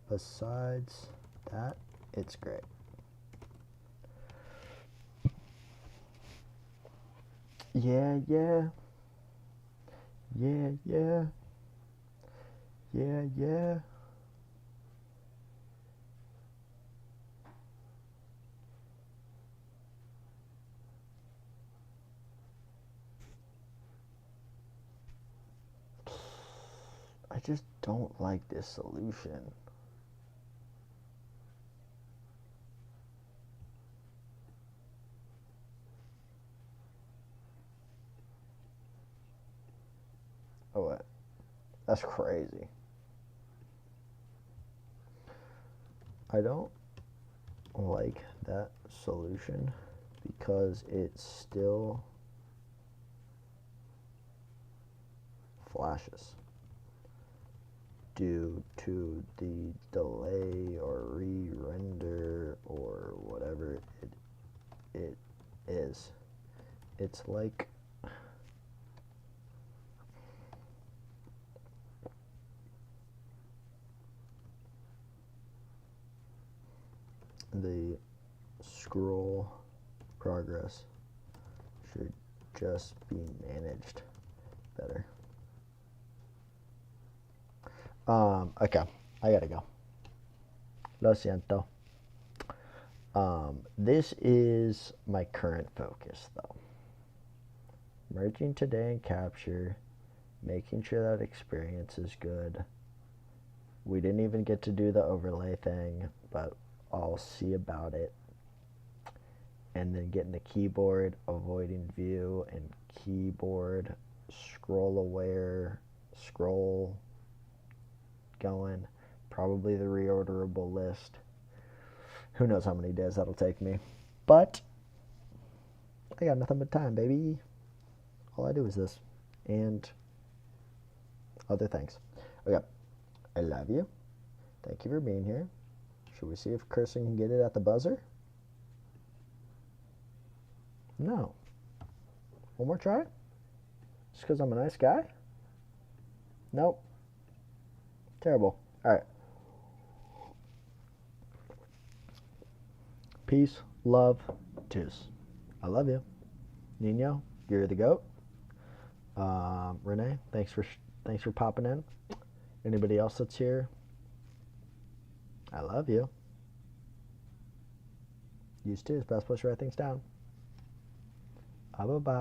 besides that, it's great. Yeah. I just don't like this solution. Oh, what? That's crazy. I don't like that solution because it still flashes due to the delay or re-render or whatever it is. It's like the scroll progress should just be managed better. Okay, I gotta go. Lo siento. This is my current focus though. Merging today and capture, making sure that experience is good. We didn't even get to do the overlay thing, but I'll see about it. And then getting the keyboard, avoiding view, and keyboard scroll aware, scroll going. Probably the reorderable list. Who knows how many days that'll take me. But I got nothing but time, baby. All I do is this. And other things. Okay. I love you. Thank you for being here. Should we see if Kirsten can get it at the buzzer? No. One more try? Just because I'm a nice guy? Nope. Terrible. Alright. Peace, love, tis. I love you. Nino, you're the GOAT. Renee, thanks for popping in. Anybody else that's here? I love you. Use tis. Best place to write things down. Bye-bye.